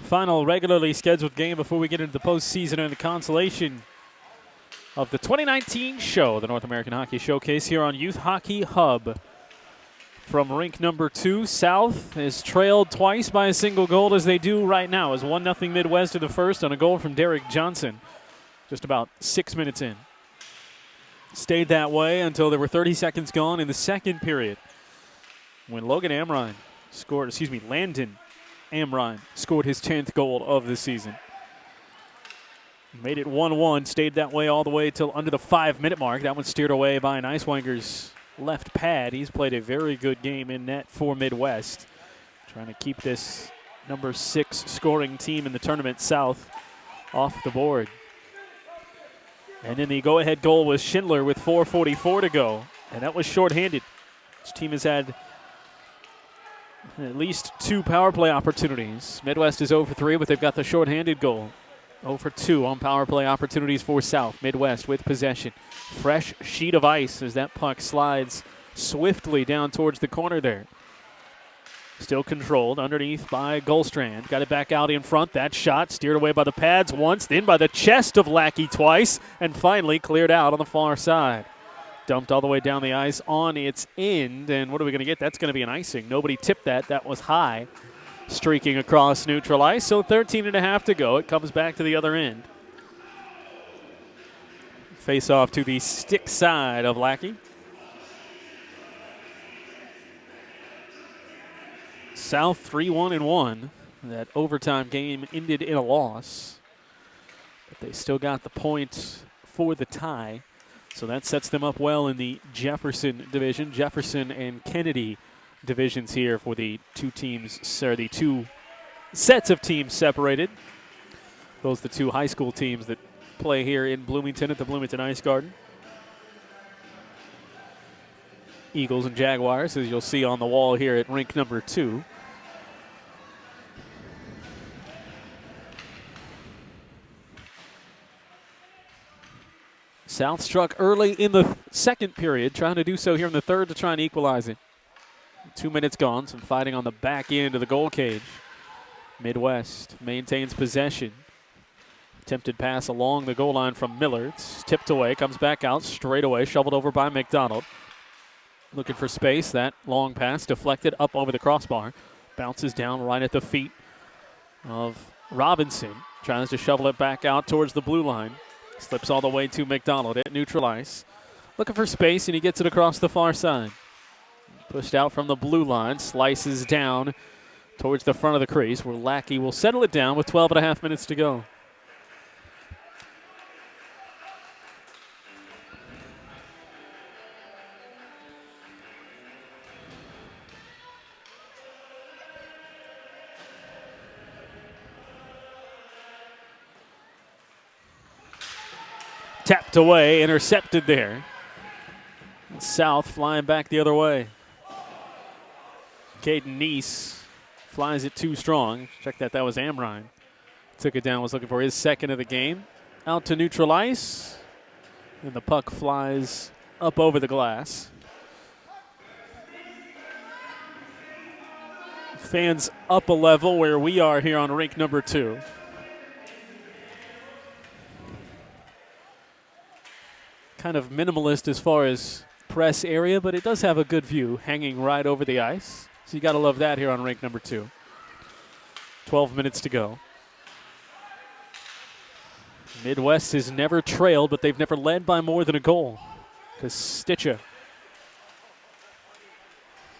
Final regularly scheduled game before we get into the postseason and the consolation of the 2019 show, the North American Hockey Showcase here on Youth Hockey Hub. From rink number 2, South is trailed twice by a single goal as they do right now, as 1-0 Midwest in the first on a goal from Derek Johnson just about 6 minutes in. Stayed that way until there were 30 seconds gone in the second period when Landon Amrine scored his 10th goal of the season. Made it 1-1, stayed that way all the way till under the 5-minute mark. That one steered away by an Icewanger's left pad. He's played a very good game in net for Midwest, trying to keep this number 6 scoring team in the tournament, South, off the board. And then the go-ahead goal was Schindler with 4:44 to go, and that was shorthanded. This team has had at least 2 power play opportunities. Midwest is 0 for 3, but they've got the shorthanded goal. 0 for 2 on power play opportunities for South. Midwest with possession. Fresh sheet of ice as that puck slides swiftly down towards the corner there. Still controlled underneath by Goldstrand. Got it back out in front. That shot steered away by the pads once, then by the chest of Lackey twice, and finally cleared out on the far side. Dumped all the way down the ice on its end, and what are we going to get? That's going to be an icing. Nobody tipped that. That was high. Streaking across neutral ice, so 13.5 to go. It comes back to the other end. Face off to the stick side of Lackey. South 3-1-1. That overtime game ended in a loss, but they still got the point for the tie. So that sets them up well in the Jefferson division. Jefferson and Kennedy divisions here for the 2 teams, or the 2 sets of teams separated. Those are the 2 high school teams that play here in Bloomington at the Bloomington Ice Garden. Eagles and Jaguars, as you'll see on the wall here at rink number 2. South struck early in the second period, trying to do so here in the third to try and equalize it. 2 minutes gone, some fighting on the back end of the goal cage. Midwest maintains possession. Attempted pass along the goal line from Miller. It's tipped away, comes back out straight away, shoveled over by McDonald. Looking for space. That long pass deflected up over the crossbar. Bounces down right at the feet of Robinson. Tries to shovel it back out towards the blue line. Slips all the way to McDonald at neutral ice. Looking for space, and he gets it across the far side. Pushed out from the blue line, slices down towards the front of the crease where Lackey will settle it down with 12.5 minutes to go. Tapped away, intercepted there. South flying back the other way. Caden Neese flies it too strong. Check that was Amrine. Took it down, was looking for his second of the game. Out to neutral ice. And the puck flies up over the glass. Fans up a level where we are here on rink number 2. Kind of minimalist as far as press area, but it does have a good view hanging right over the ice. So you got to love that here on rink number 2. 12 minutes to go. Midwest has never trailed, but they've never led by more than a goal. Because Stitcha,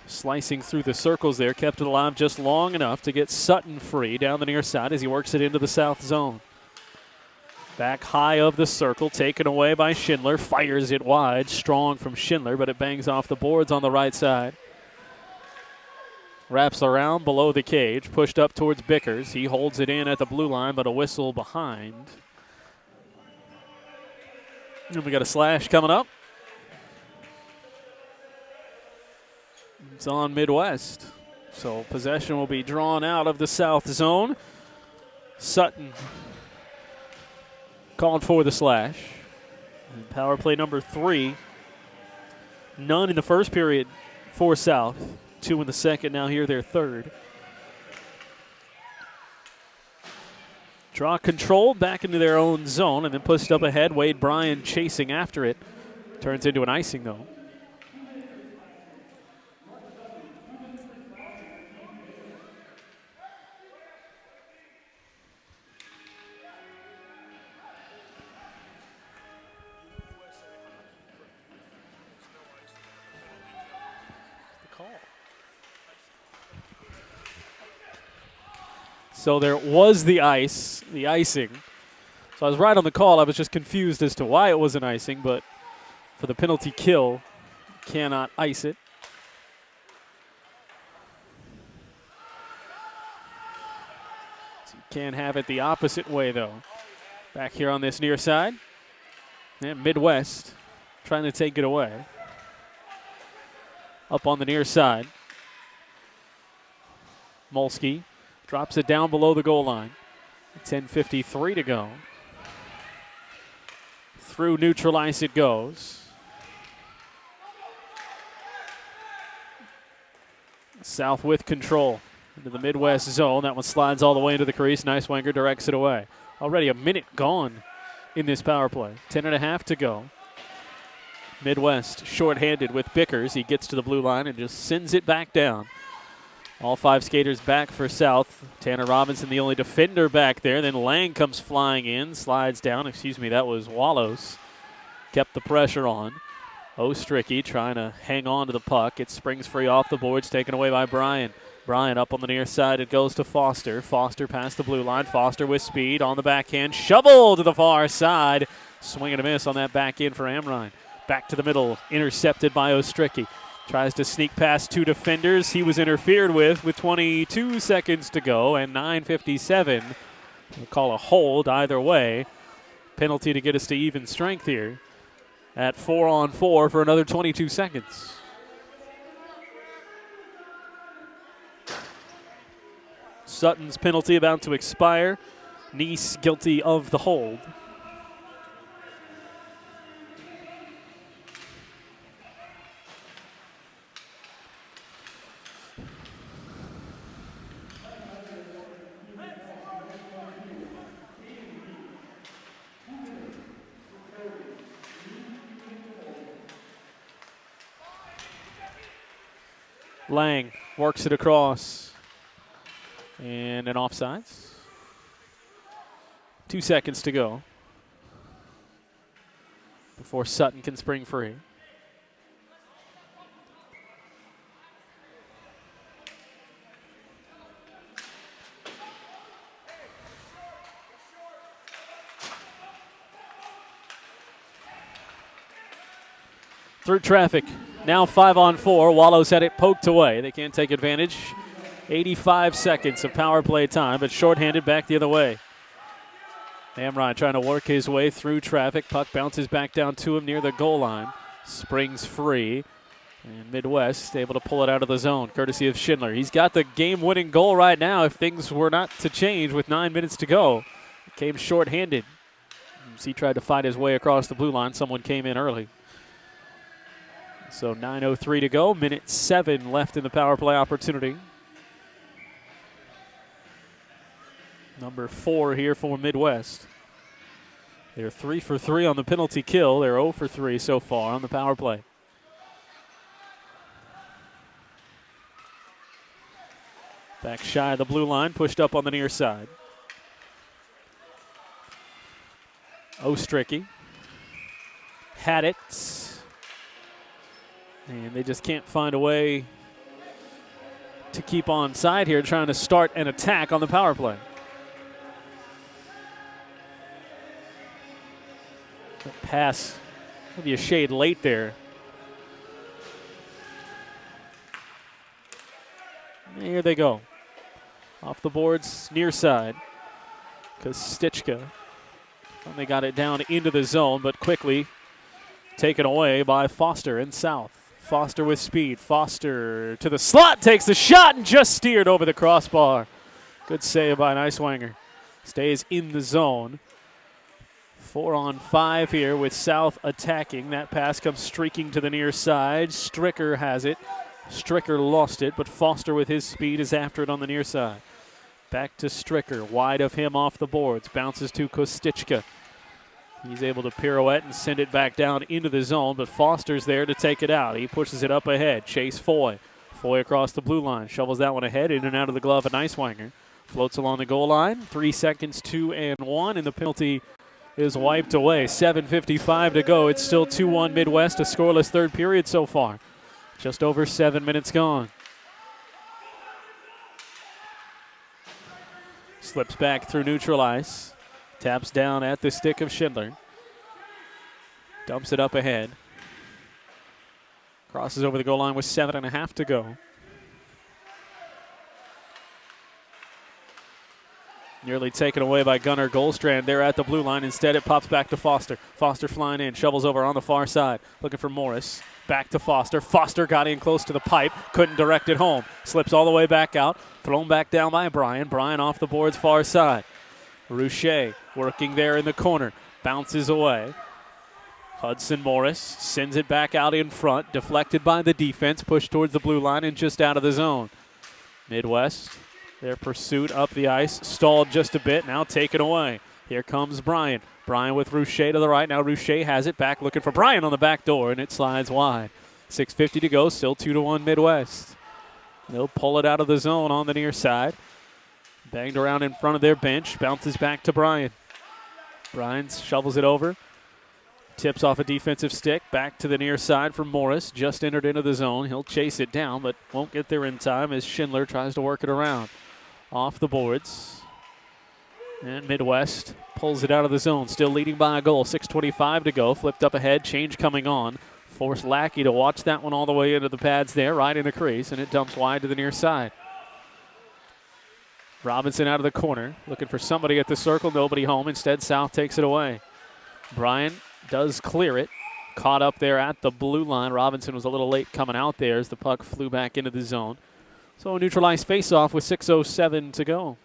slicing through the circles there, kept it alive just long enough to get Sutton free down the near side as he works it into the south zone. Back high of the circle, taken away by Schindler. Fires it wide, strong from Schindler, but it bangs off the boards on the right side. Wraps around below the cage, pushed up towards Bickers. He holds it in at the blue line, but a whistle behind. And we got a slash coming up. It's on Midwest. So possession will be drawn out of the south zone. Sutton called for the slash. And power play number 3. None in the first period for South. 2 in the second, now here their third. Draw control back into their own zone and then pushed up ahead. Wade Bryan chasing after it. Turns into an icing, though. So there was the icing. So I was right on the call. I was just confused as to why it was an icing, but for the penalty kill, cannot ice it. So you can have it the opposite way, though. Back here on this near side. And Midwest trying to take it away. Up on the near side. Molsky drops it down below the goal line. 10:53 to go. Through neutral ice it goes. South with control into the Midwest zone. That one slides all the way into the crease. Nicewanger directs it away. Already a minute gone in this power play. 10.5 to go. Midwest shorthanded with Bickers. He gets to the blue line and just sends it back down. All 5 skaters back for South. Tanner Robinson, the only defender back there. Then Lang comes flying in, slides down. That was Wallows. Kept the pressure on. Ostricky trying to hang on to the puck. It springs free off the boards, taken away by Bryan. Bryan up on the near side. It goes to Foster. Foster past the blue line. Foster with speed on the backhand. Shovel to the far side. Swing and a miss on that back end for Amrine. Back to the middle. Intercepted by Ostricky. Tries to sneak past 2 defenders. He was interfered with 22 seconds to go and 9:57. We'll call a hold either way. Penalty to get us to even strength here at 4-on-4 for another 22 seconds. Sutton's penalty about to expire. Neese guilty of the hold. Lang works it across. And an offsides. 2 seconds to go before Sutton can spring free. Through traffic. Now 5-on-4. Wallows had it poked away. They can't take advantage. 85 seconds of power play time, but shorthanded back the other way. Amrine trying to work his way through traffic. Puck bounces back down to him near the goal line. Springs free. And Midwest able to pull it out of the zone, courtesy of Schindler. He's got the game-winning goal right now if things were not to change with 9 minutes to go. Came shorthanded. As he tried to fight his way across the blue line, someone came in early. So 9:03 to go, minute 7 left in the power play opportunity. Number 4 here for Midwest. They're 3 for 3 on the penalty kill. They're 0 for 3 so far on the power play. Back shy of the blue line, pushed up on the near side. Ostricky had it. And they just can't find a way to keep on side here, trying to start an attack on the power play. The pass maybe a shade late there. Here they go. Off the boards, near side. Kosticka finally got it down into the zone, but quickly taken away by Foster in South. Foster with speed. Foster to the slot, takes the shot and just steered over the crossbar. Good save by Nicewanger. Stays in the zone. 4-on-5 here with South attacking. That pass comes streaking to the near side. Stricker has it. Stricker lost it, but Foster with his speed is after it on the near side. Back to Stricker, wide of him off the boards. Bounces to Kostichka. He's able to pirouette and send it back down into the zone, but Foster's there to take it out. He pushes it up ahead. Chase Foy. Foy across the blue line. Shovels that one ahead, in and out of the glove of Neiswanger. Floats along the goal line. 3 seconds, 2 and 1, and the penalty is wiped away. 7:55 to go. It's still 2-1 Midwest, a scoreless third period so far. Just over 7 minutes gone. Slips back through neutral ice. Taps down at the stick of Schindler. Dumps it up ahead. Crosses over the goal line with 7.5 to go. Nearly taken away by Gunnar Goldstrand there at the blue line. Instead, it pops back to Foster. Foster flying in, shovels over on the far side. Looking for Morris. Back to Foster. Foster got in close to the pipe. Couldn't direct it home. Slips all the way back out. Thrown back down by Bryan. Bryan off the boards far side. Rouchet working there in the corner. Bounces away. Hudson Morris sends it back out in front. Deflected by the defense. Pushed towards the blue line and just out of the zone. Midwest, their pursuit up the ice. Stalled just a bit. Now taken away. Here comes Bryan. Bryan with Rouchet to the right. Now Rouchet has it back, looking for Bryan on the back door, and it slides wide. 6:50 to go. Still 2-1 Midwest. They'll pull it out of the zone on the near side. Banged around in front of their bench. Bounces back to Bryan. Bryan shovels it over. Tips off a defensive stick. Back to the near side for Morris. Just entered into the zone. He'll chase it down, but won't get there in time as Schindler tries to work it around. Off the boards. And Midwest pulls it out of the zone. Still leading by a goal. 6:25 to go. Flipped up ahead. Change coming on. Forced Lackey to watch that one all the way into the pads there. Right in the crease. And it dumps wide to the near side. Robinson out of the corner. Looking for somebody at the circle. Nobody home. Instead, South takes it away. Bryan does clear it. Caught up there at the blue line. Robinson was a little late coming out there as the puck flew back into the zone. So a neutralized faceoff with 6:07 to go.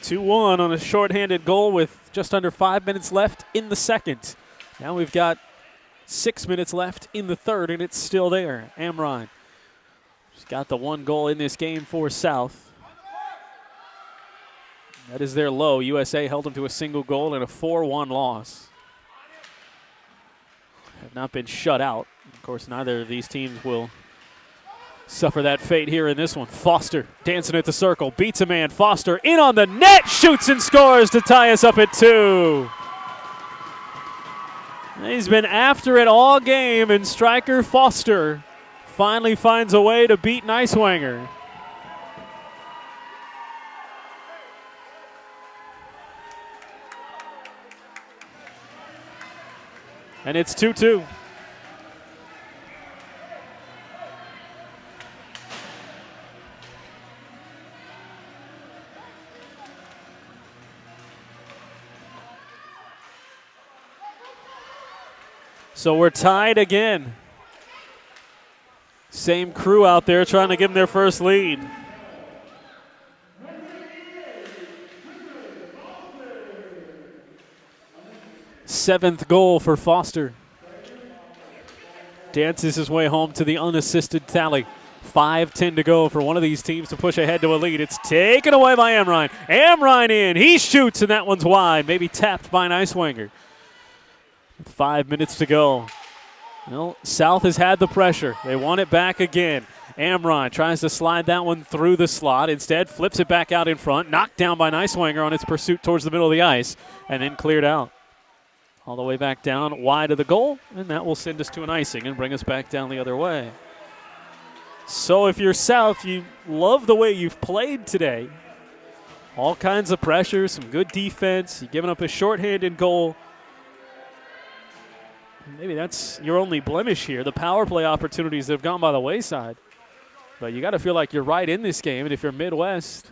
(2-1) on a shorthanded goal with just under 5 minutes left in the second. Now we've got 6 minutes left in the third, and it's still there. Amrine has got the one goal in this game for South. That is their low. USA held them to a single goal and a 4-1 loss. Have not been shut out. Of course, neither of these teams will suffer that fate here in this one. Foster dancing at the circle. Beats a man. Foster in on the net. Shoots and scores to tie us up at 2. He's been after it all game, and striker Foster finally finds a way to beat Neiswanger. And it's 2-2. So we're tied again. Same crew out there trying to give them their first lead. Seventh goal for Foster. Dances his way home to the unassisted tally. 5:10 to go for one of these teams to push ahead to a lead. It's taken away by Amrine. Amrine in. He shoots, and that one's wide. Maybe tapped by Neiswanger. 5 minutes to go. Well, South has had the pressure. They want it back again. Amrine tries to slide that one through the slot. Instead, flips it back out in front. Knocked down by Neiswanger on its pursuit towards the middle of the ice, and then cleared out. All the way back down, wide of the goal, and that will send us to an icing and bring us back down the other way. So if you're South, you love the way you've played today. All kinds of pressure, some good defense. You've given up a shorthanded goal. Maybe that's your only blemish here, the power play opportunities that have gone by the wayside. But you got to feel like you're right in this game, and if you're Midwest,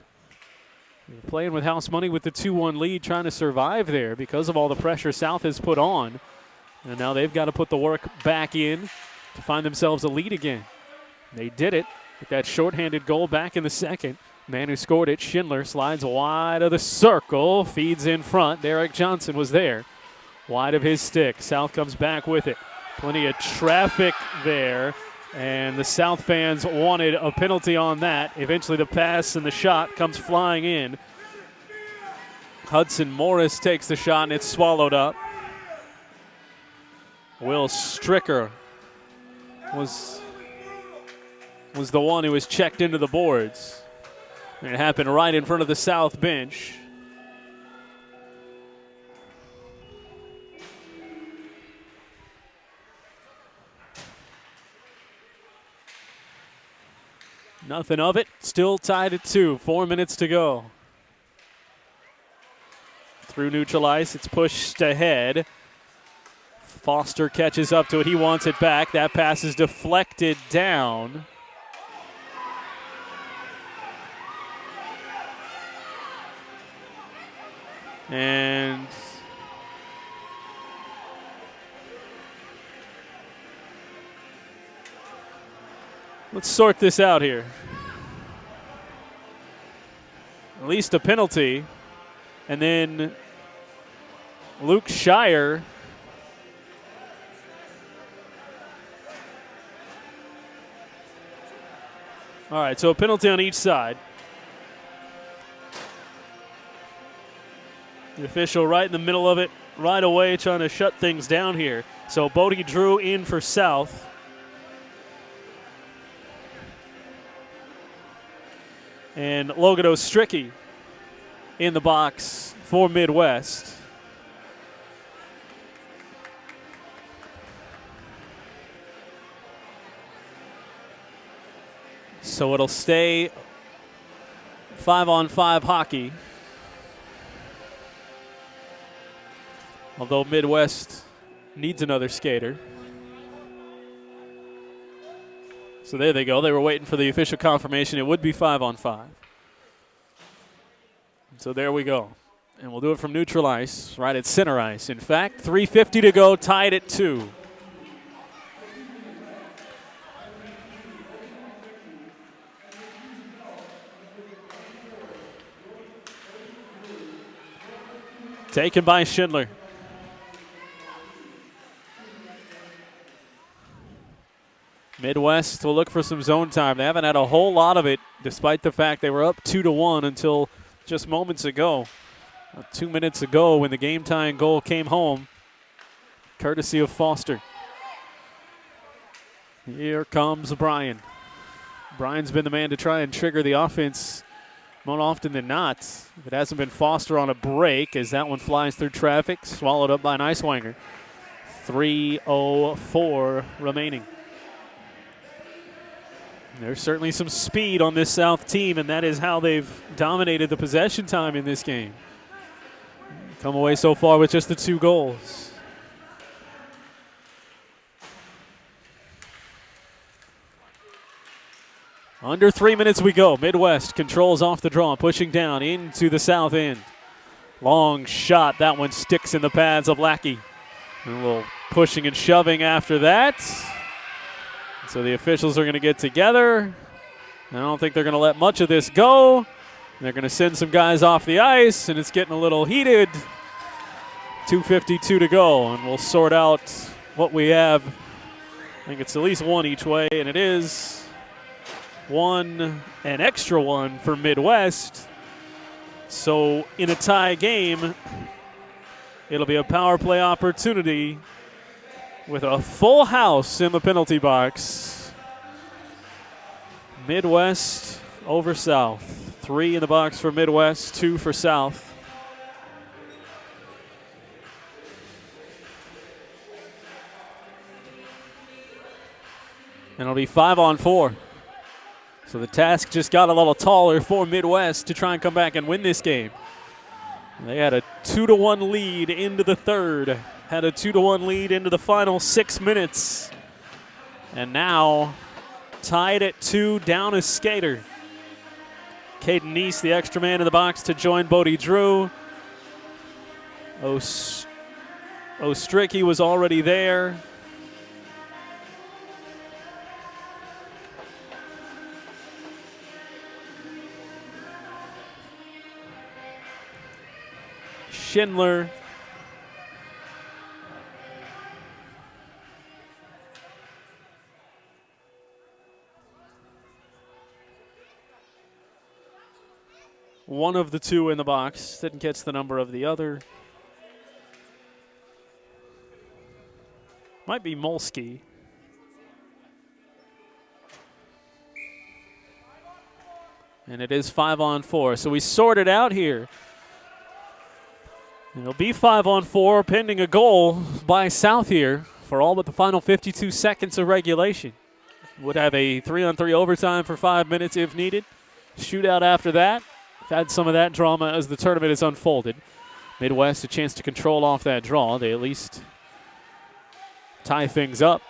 you're playing with house money with the 2-1 lead, trying to survive there because of all the pressure South has put on. And now they've got to put the work back in to find themselves a lead again. They did it with that shorthanded goal back in the second. Man who scored it, Schindler, slides wide of the circle, feeds in front. Derek Johnson was there. Wide of his stick. South comes back with it. Plenty of traffic there, and the South fans wanted a penalty on that. Eventually the pass and the shot comes flying in. Hudson Morris takes the shot, and it's swallowed up. Will Stricker was the one who was checked into the boards. And it happened right in front of the South bench. Nothing of it. Still tied at 2. 4 minutes to go. Through neutral ice, it's pushed ahead. Foster catches up to it. He wants it back. That pass is deflected down. And let's sort this out here. At least a penalty. And then Luke Shire all right, so a penalty on each side. The official right in the middle of it, right away, trying to shut things down here. So Bodie Drew in for South. And Logan Ostricky in the box for Midwest. So it'll stay 5-on-5 hockey. Although Midwest needs another skater. So there they go. They were waiting for the official confirmation. It would be 5-on-5. So there we go. And we'll do it from neutral ice, right at center ice. In fact, 3:50 to go, tied at 2. Taken by Schindler. Midwest will look for some zone time. They haven't had a whole lot of it, despite the fact they were up 2-1 until just moments ago. 2 minutes ago when the game-tying goal came home, courtesy of Foster. Here comes Brian. Brian's been the man to try and trigger the offense more often than not. If it hasn't been Foster on a break, as that one flies through traffic, swallowed up by an ice winger. 3:04 remaining. There's certainly some speed on this South team, and that is how they've dominated the possession time in this game. Come away so far with just the 2 goals. Under 3 minutes we go. Midwest controls off the draw, pushing down into the South end. Long shot. That one sticks in the pads of Lackey. A little pushing and shoving after that. So the officials are going to get together. I don't think they're going to let much of this go. They're going to send some guys off the ice, and it's getting a little heated. 2:52 to go, and we'll sort out what we have. I think it's at least one each way, and it is one, an extra one for Midwest. So in a tie game, it'll be a power play opportunity with a full house in the penalty box. Midwest over South. 3 in the box for Midwest, 2 for South. And it'll be 5-on-4. So the task just got a little taller for Midwest to try and come back and win this game. They had a 2-1 lead into the third. Had a 2-1 lead into the final 6 minutes. And now tied at 2, down a skater. Caden Neese, the extra man in the box to join Bodie Drew. Ostricky was already there. Schindler. One of the two in the box. Didn't catch the number of the other. Might be Molsky. And it is 5-on-4. So we sorted out here. It'll be 5-on-4 pending a goal by South here for all but the final 52 seconds of regulation. Would have a 3-on-3 overtime for 5 minutes if needed. Shootout after that. We've had some of that drama as the tournament has unfolded. Midwest a chance to control off that draw. They at least tie things up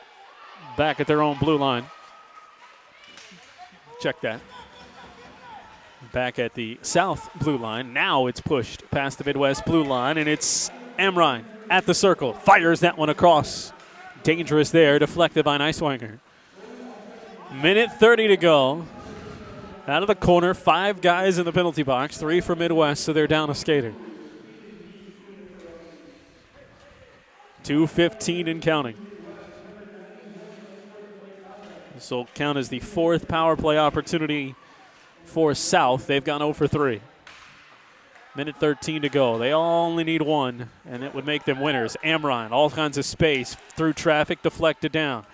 back at their own blue line. Check that. Back at the South blue line. Now it's pushed past the Midwest blue line, and it's Amrine at the circle. Fires that one across. Dangerous there, deflected by Neiswanger. Minute 30 to go. Out of the corner, 5 guys in the penalty box, 3 for Midwest, so they're down a skater. 2:15 and counting. This will count as the 4th power play opportunity for South. They've gone 0 for 3. Minute 13 to go. They only need 1, and it would make them winners. Amrine, all kinds of space, through traffic, deflected down.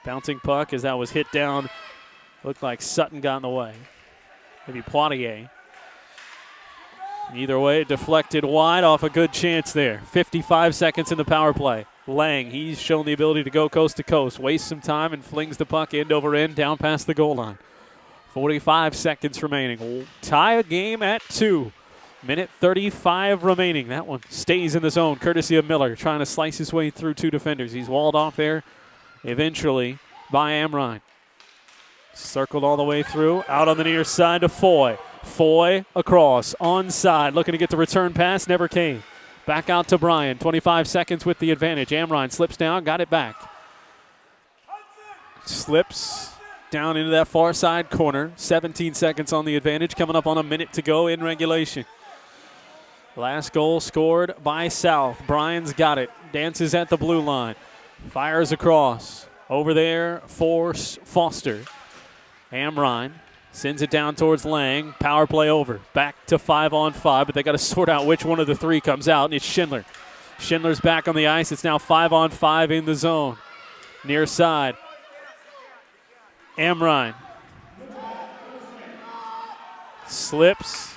Bouncing puck as that was hit down. Looked like Sutton got in the way. Maybe Poitier. Either way, deflected wide off a good chance there. 55 seconds in the power play. Lang, he's shown the ability to go coast to coast. Wastes some time and flings the puck end over end down past the goal line. 45 seconds remaining. We'll tie a game at 2. Minute 35 remaining. That one stays in the zone, courtesy of Miller, trying to slice his way through 2 defenders. He's walled off there eventually by Amrine. Circled all the way through, out on the near side to Foy. Foy across, onside, looking to get the return pass, never came. Back out to Bryan, 25 seconds with the advantage. Amrine slips down, got it back. Slips down into that far side corner. 17 seconds on the advantage, coming up on a minute to go in regulation. Last goal scored by South. Bryan's got it, dances at the blue line. Fires across, over there for Foster. Amrine sends it down towards Lang. Power play over. Back to 5-on-5, but they got to sort out which one of the 3 comes out, and it's Schindler. Schindler's back on the ice. It's now 5-on-5 in the zone. Near side. Amrine. Slips.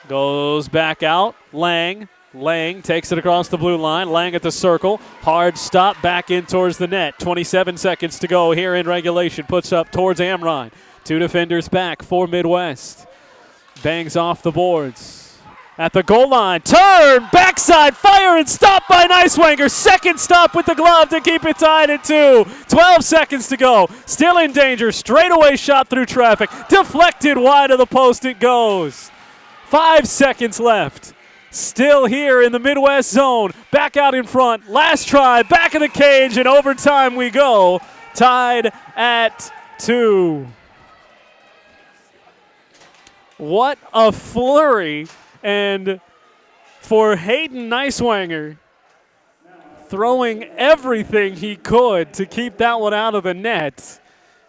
Goes back out. Lang. Lang takes it across the blue line. Lang at the circle. Hard stop back in towards the net. 27 seconds to go here in regulation. Puts up towards Amrine. 2 defenders back for Midwest. Bangs off the boards. At the goal line. Turn! Backside fire and stop by Neiswanger. Second stop with the glove to keep it tied at 2. 12 seconds to go. Still in danger. Straightaway shot through traffic. Deflected wide of the post it goes. 5 seconds left. Still here in the Midwest zone. Back out in front. Last try. Back of the cage. And overtime we go. Tied at 2. What a flurry. And for Hayden Neiswanger, throwing everything he could to keep that one out of the net.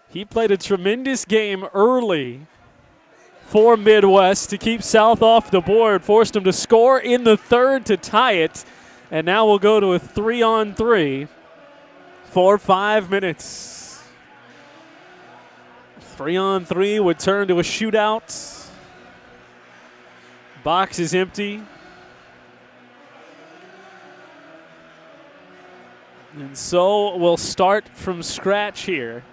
He played a tremendous game early for Midwest to keep South off the board, forced them to score in the 3rd to tie it, and now we'll go to a 3-on-3 for 5 minutes. 3-on-3 would turn to a shootout. Box is empty. And so we'll start from scratch here.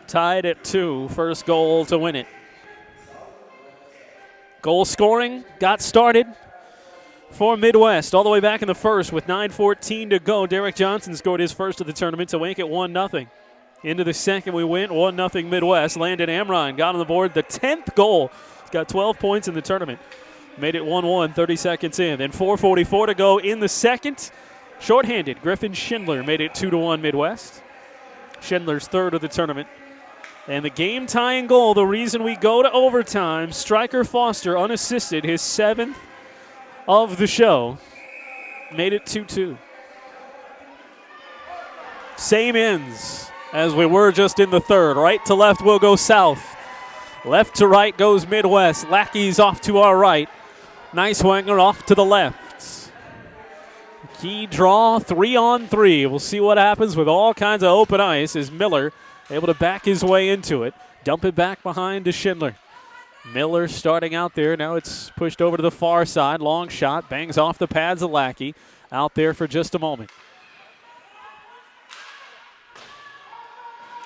Tied at 2, first goal to win it. Goal scoring got started for Midwest all the way back in the first with 9:14 to go. Derek Johnson scored his first of the tournament to make it 1-0. Into the second we went, 1-0 Midwest. Landon Amrine got on the board, the 10th goal. He's got 12 points in the tournament. Made it 1-1, 30 seconds in. And 4:44 to go in the second. Shorthanded, Griffin Schindler made it 2-1 Midwest. Schindler's 3rd of the tournament. And the game-tying goal, the reason we go to overtime, striker Foster unassisted, his 7th of the show. Made it 2-2. Same ends as we were just in the third. Right to left will go south. Left to right goes Midwest. Lackey's off to our right. Neiswanger off to the left. Key draw 3-on-3. We'll see what happens with all kinds of open ice as Miller able to back his way into it. Dump it back behind to Schindler. Miller starting out there. Now it's pushed over to the far side. Long shot. Bangs off the pads of Lackey. Out there for just a moment.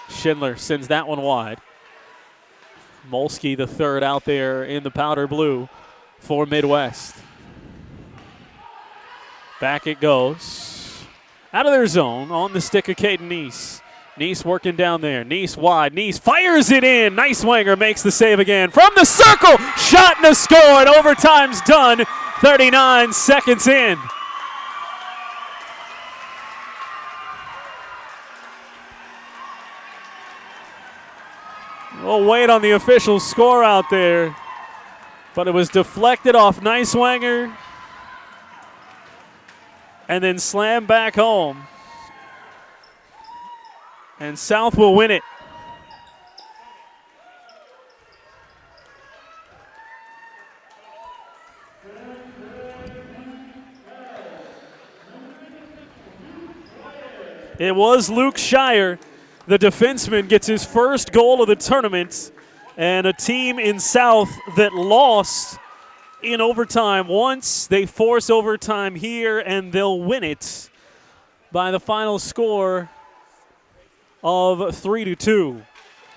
Schindler sends that one wide. Molsky, the third, out there in the powder blue for Midwest. Back it goes. Out of their zone on the stick of Caden Neese. Neese working down there. Neese wide. Neese fires it in. Neiswanger makes the save again. From the circle. Shot and a score. And overtime's done. 39 seconds in. We'll wait on the official score out there. But it was deflected off Neiswanger. And then slammed back home. And South will win it. It was Luke Shire. The defenseman gets his first goal of the tournament. And a team in South that lost in overtime once. They force overtime here, and they'll win it by the final score of 3-2.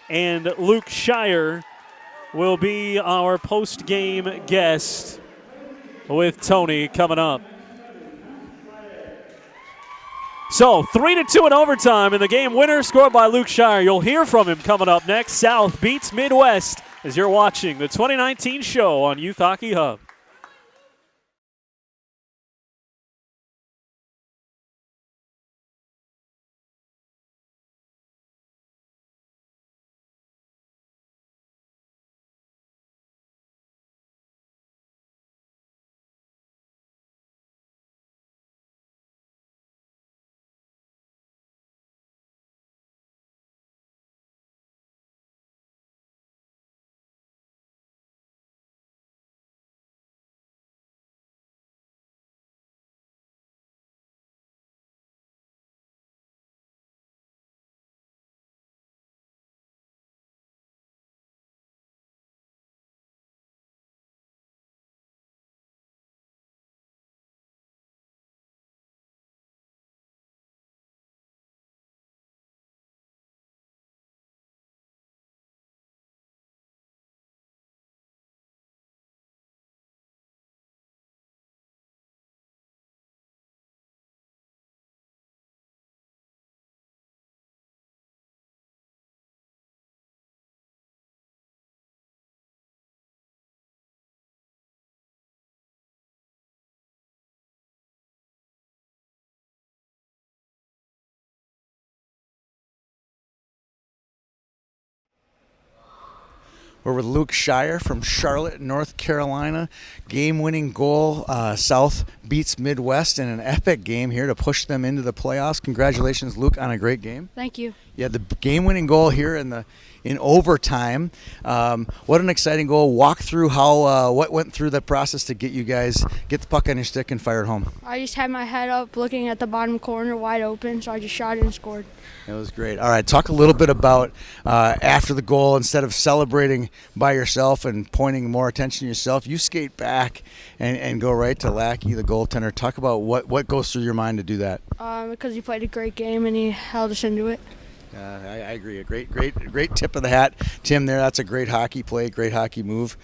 And Luke Shire will be our post-game guest with Tony coming up. So 3-2 in overtime, and the game winner scored by Luke Shire. You'll hear from him coming up next. South beats Midwest as you're watching the 2019 show on Youth Hockey Hub. We're with Luke Shire from Charlotte, North Carolina. Game-winning goal. South beats Midwest in an epic game here to push them into the playoffs. Congratulations, Luke, on a great game. Thank you. Yeah, the game-winning goal here in overtime. What an exciting goal. Walk through how what went through the process to get you guys get the puck on your stick and fire it home. I just had my head up looking at the bottom corner wide open, so I just shot it and scored. It was great. All right, talk a little bit about after the goal, instead of celebrating by yourself and pointing more attention to yourself, you skate back and go right to Lackey, the goaltender. Talk about what goes through your mind to do that. Because he played a great game and he held us into it. I agree. A great tip of the hat, Tim. There, that's a great hockey play, great hockey move.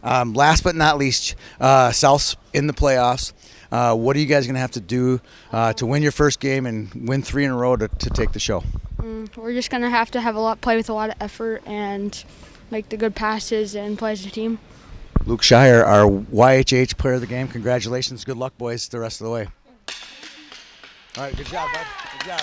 Last but not least, South's in the playoffs. What are you guys going to have to do to win your first game and win 3 in a row to take the show? We're just going to have play with a lot of effort and make the good passes and play as a team. Luke Shire, our YHH player of the game. Congratulations. Good luck, boys, the rest of the way. All right, good job, bud. Good job.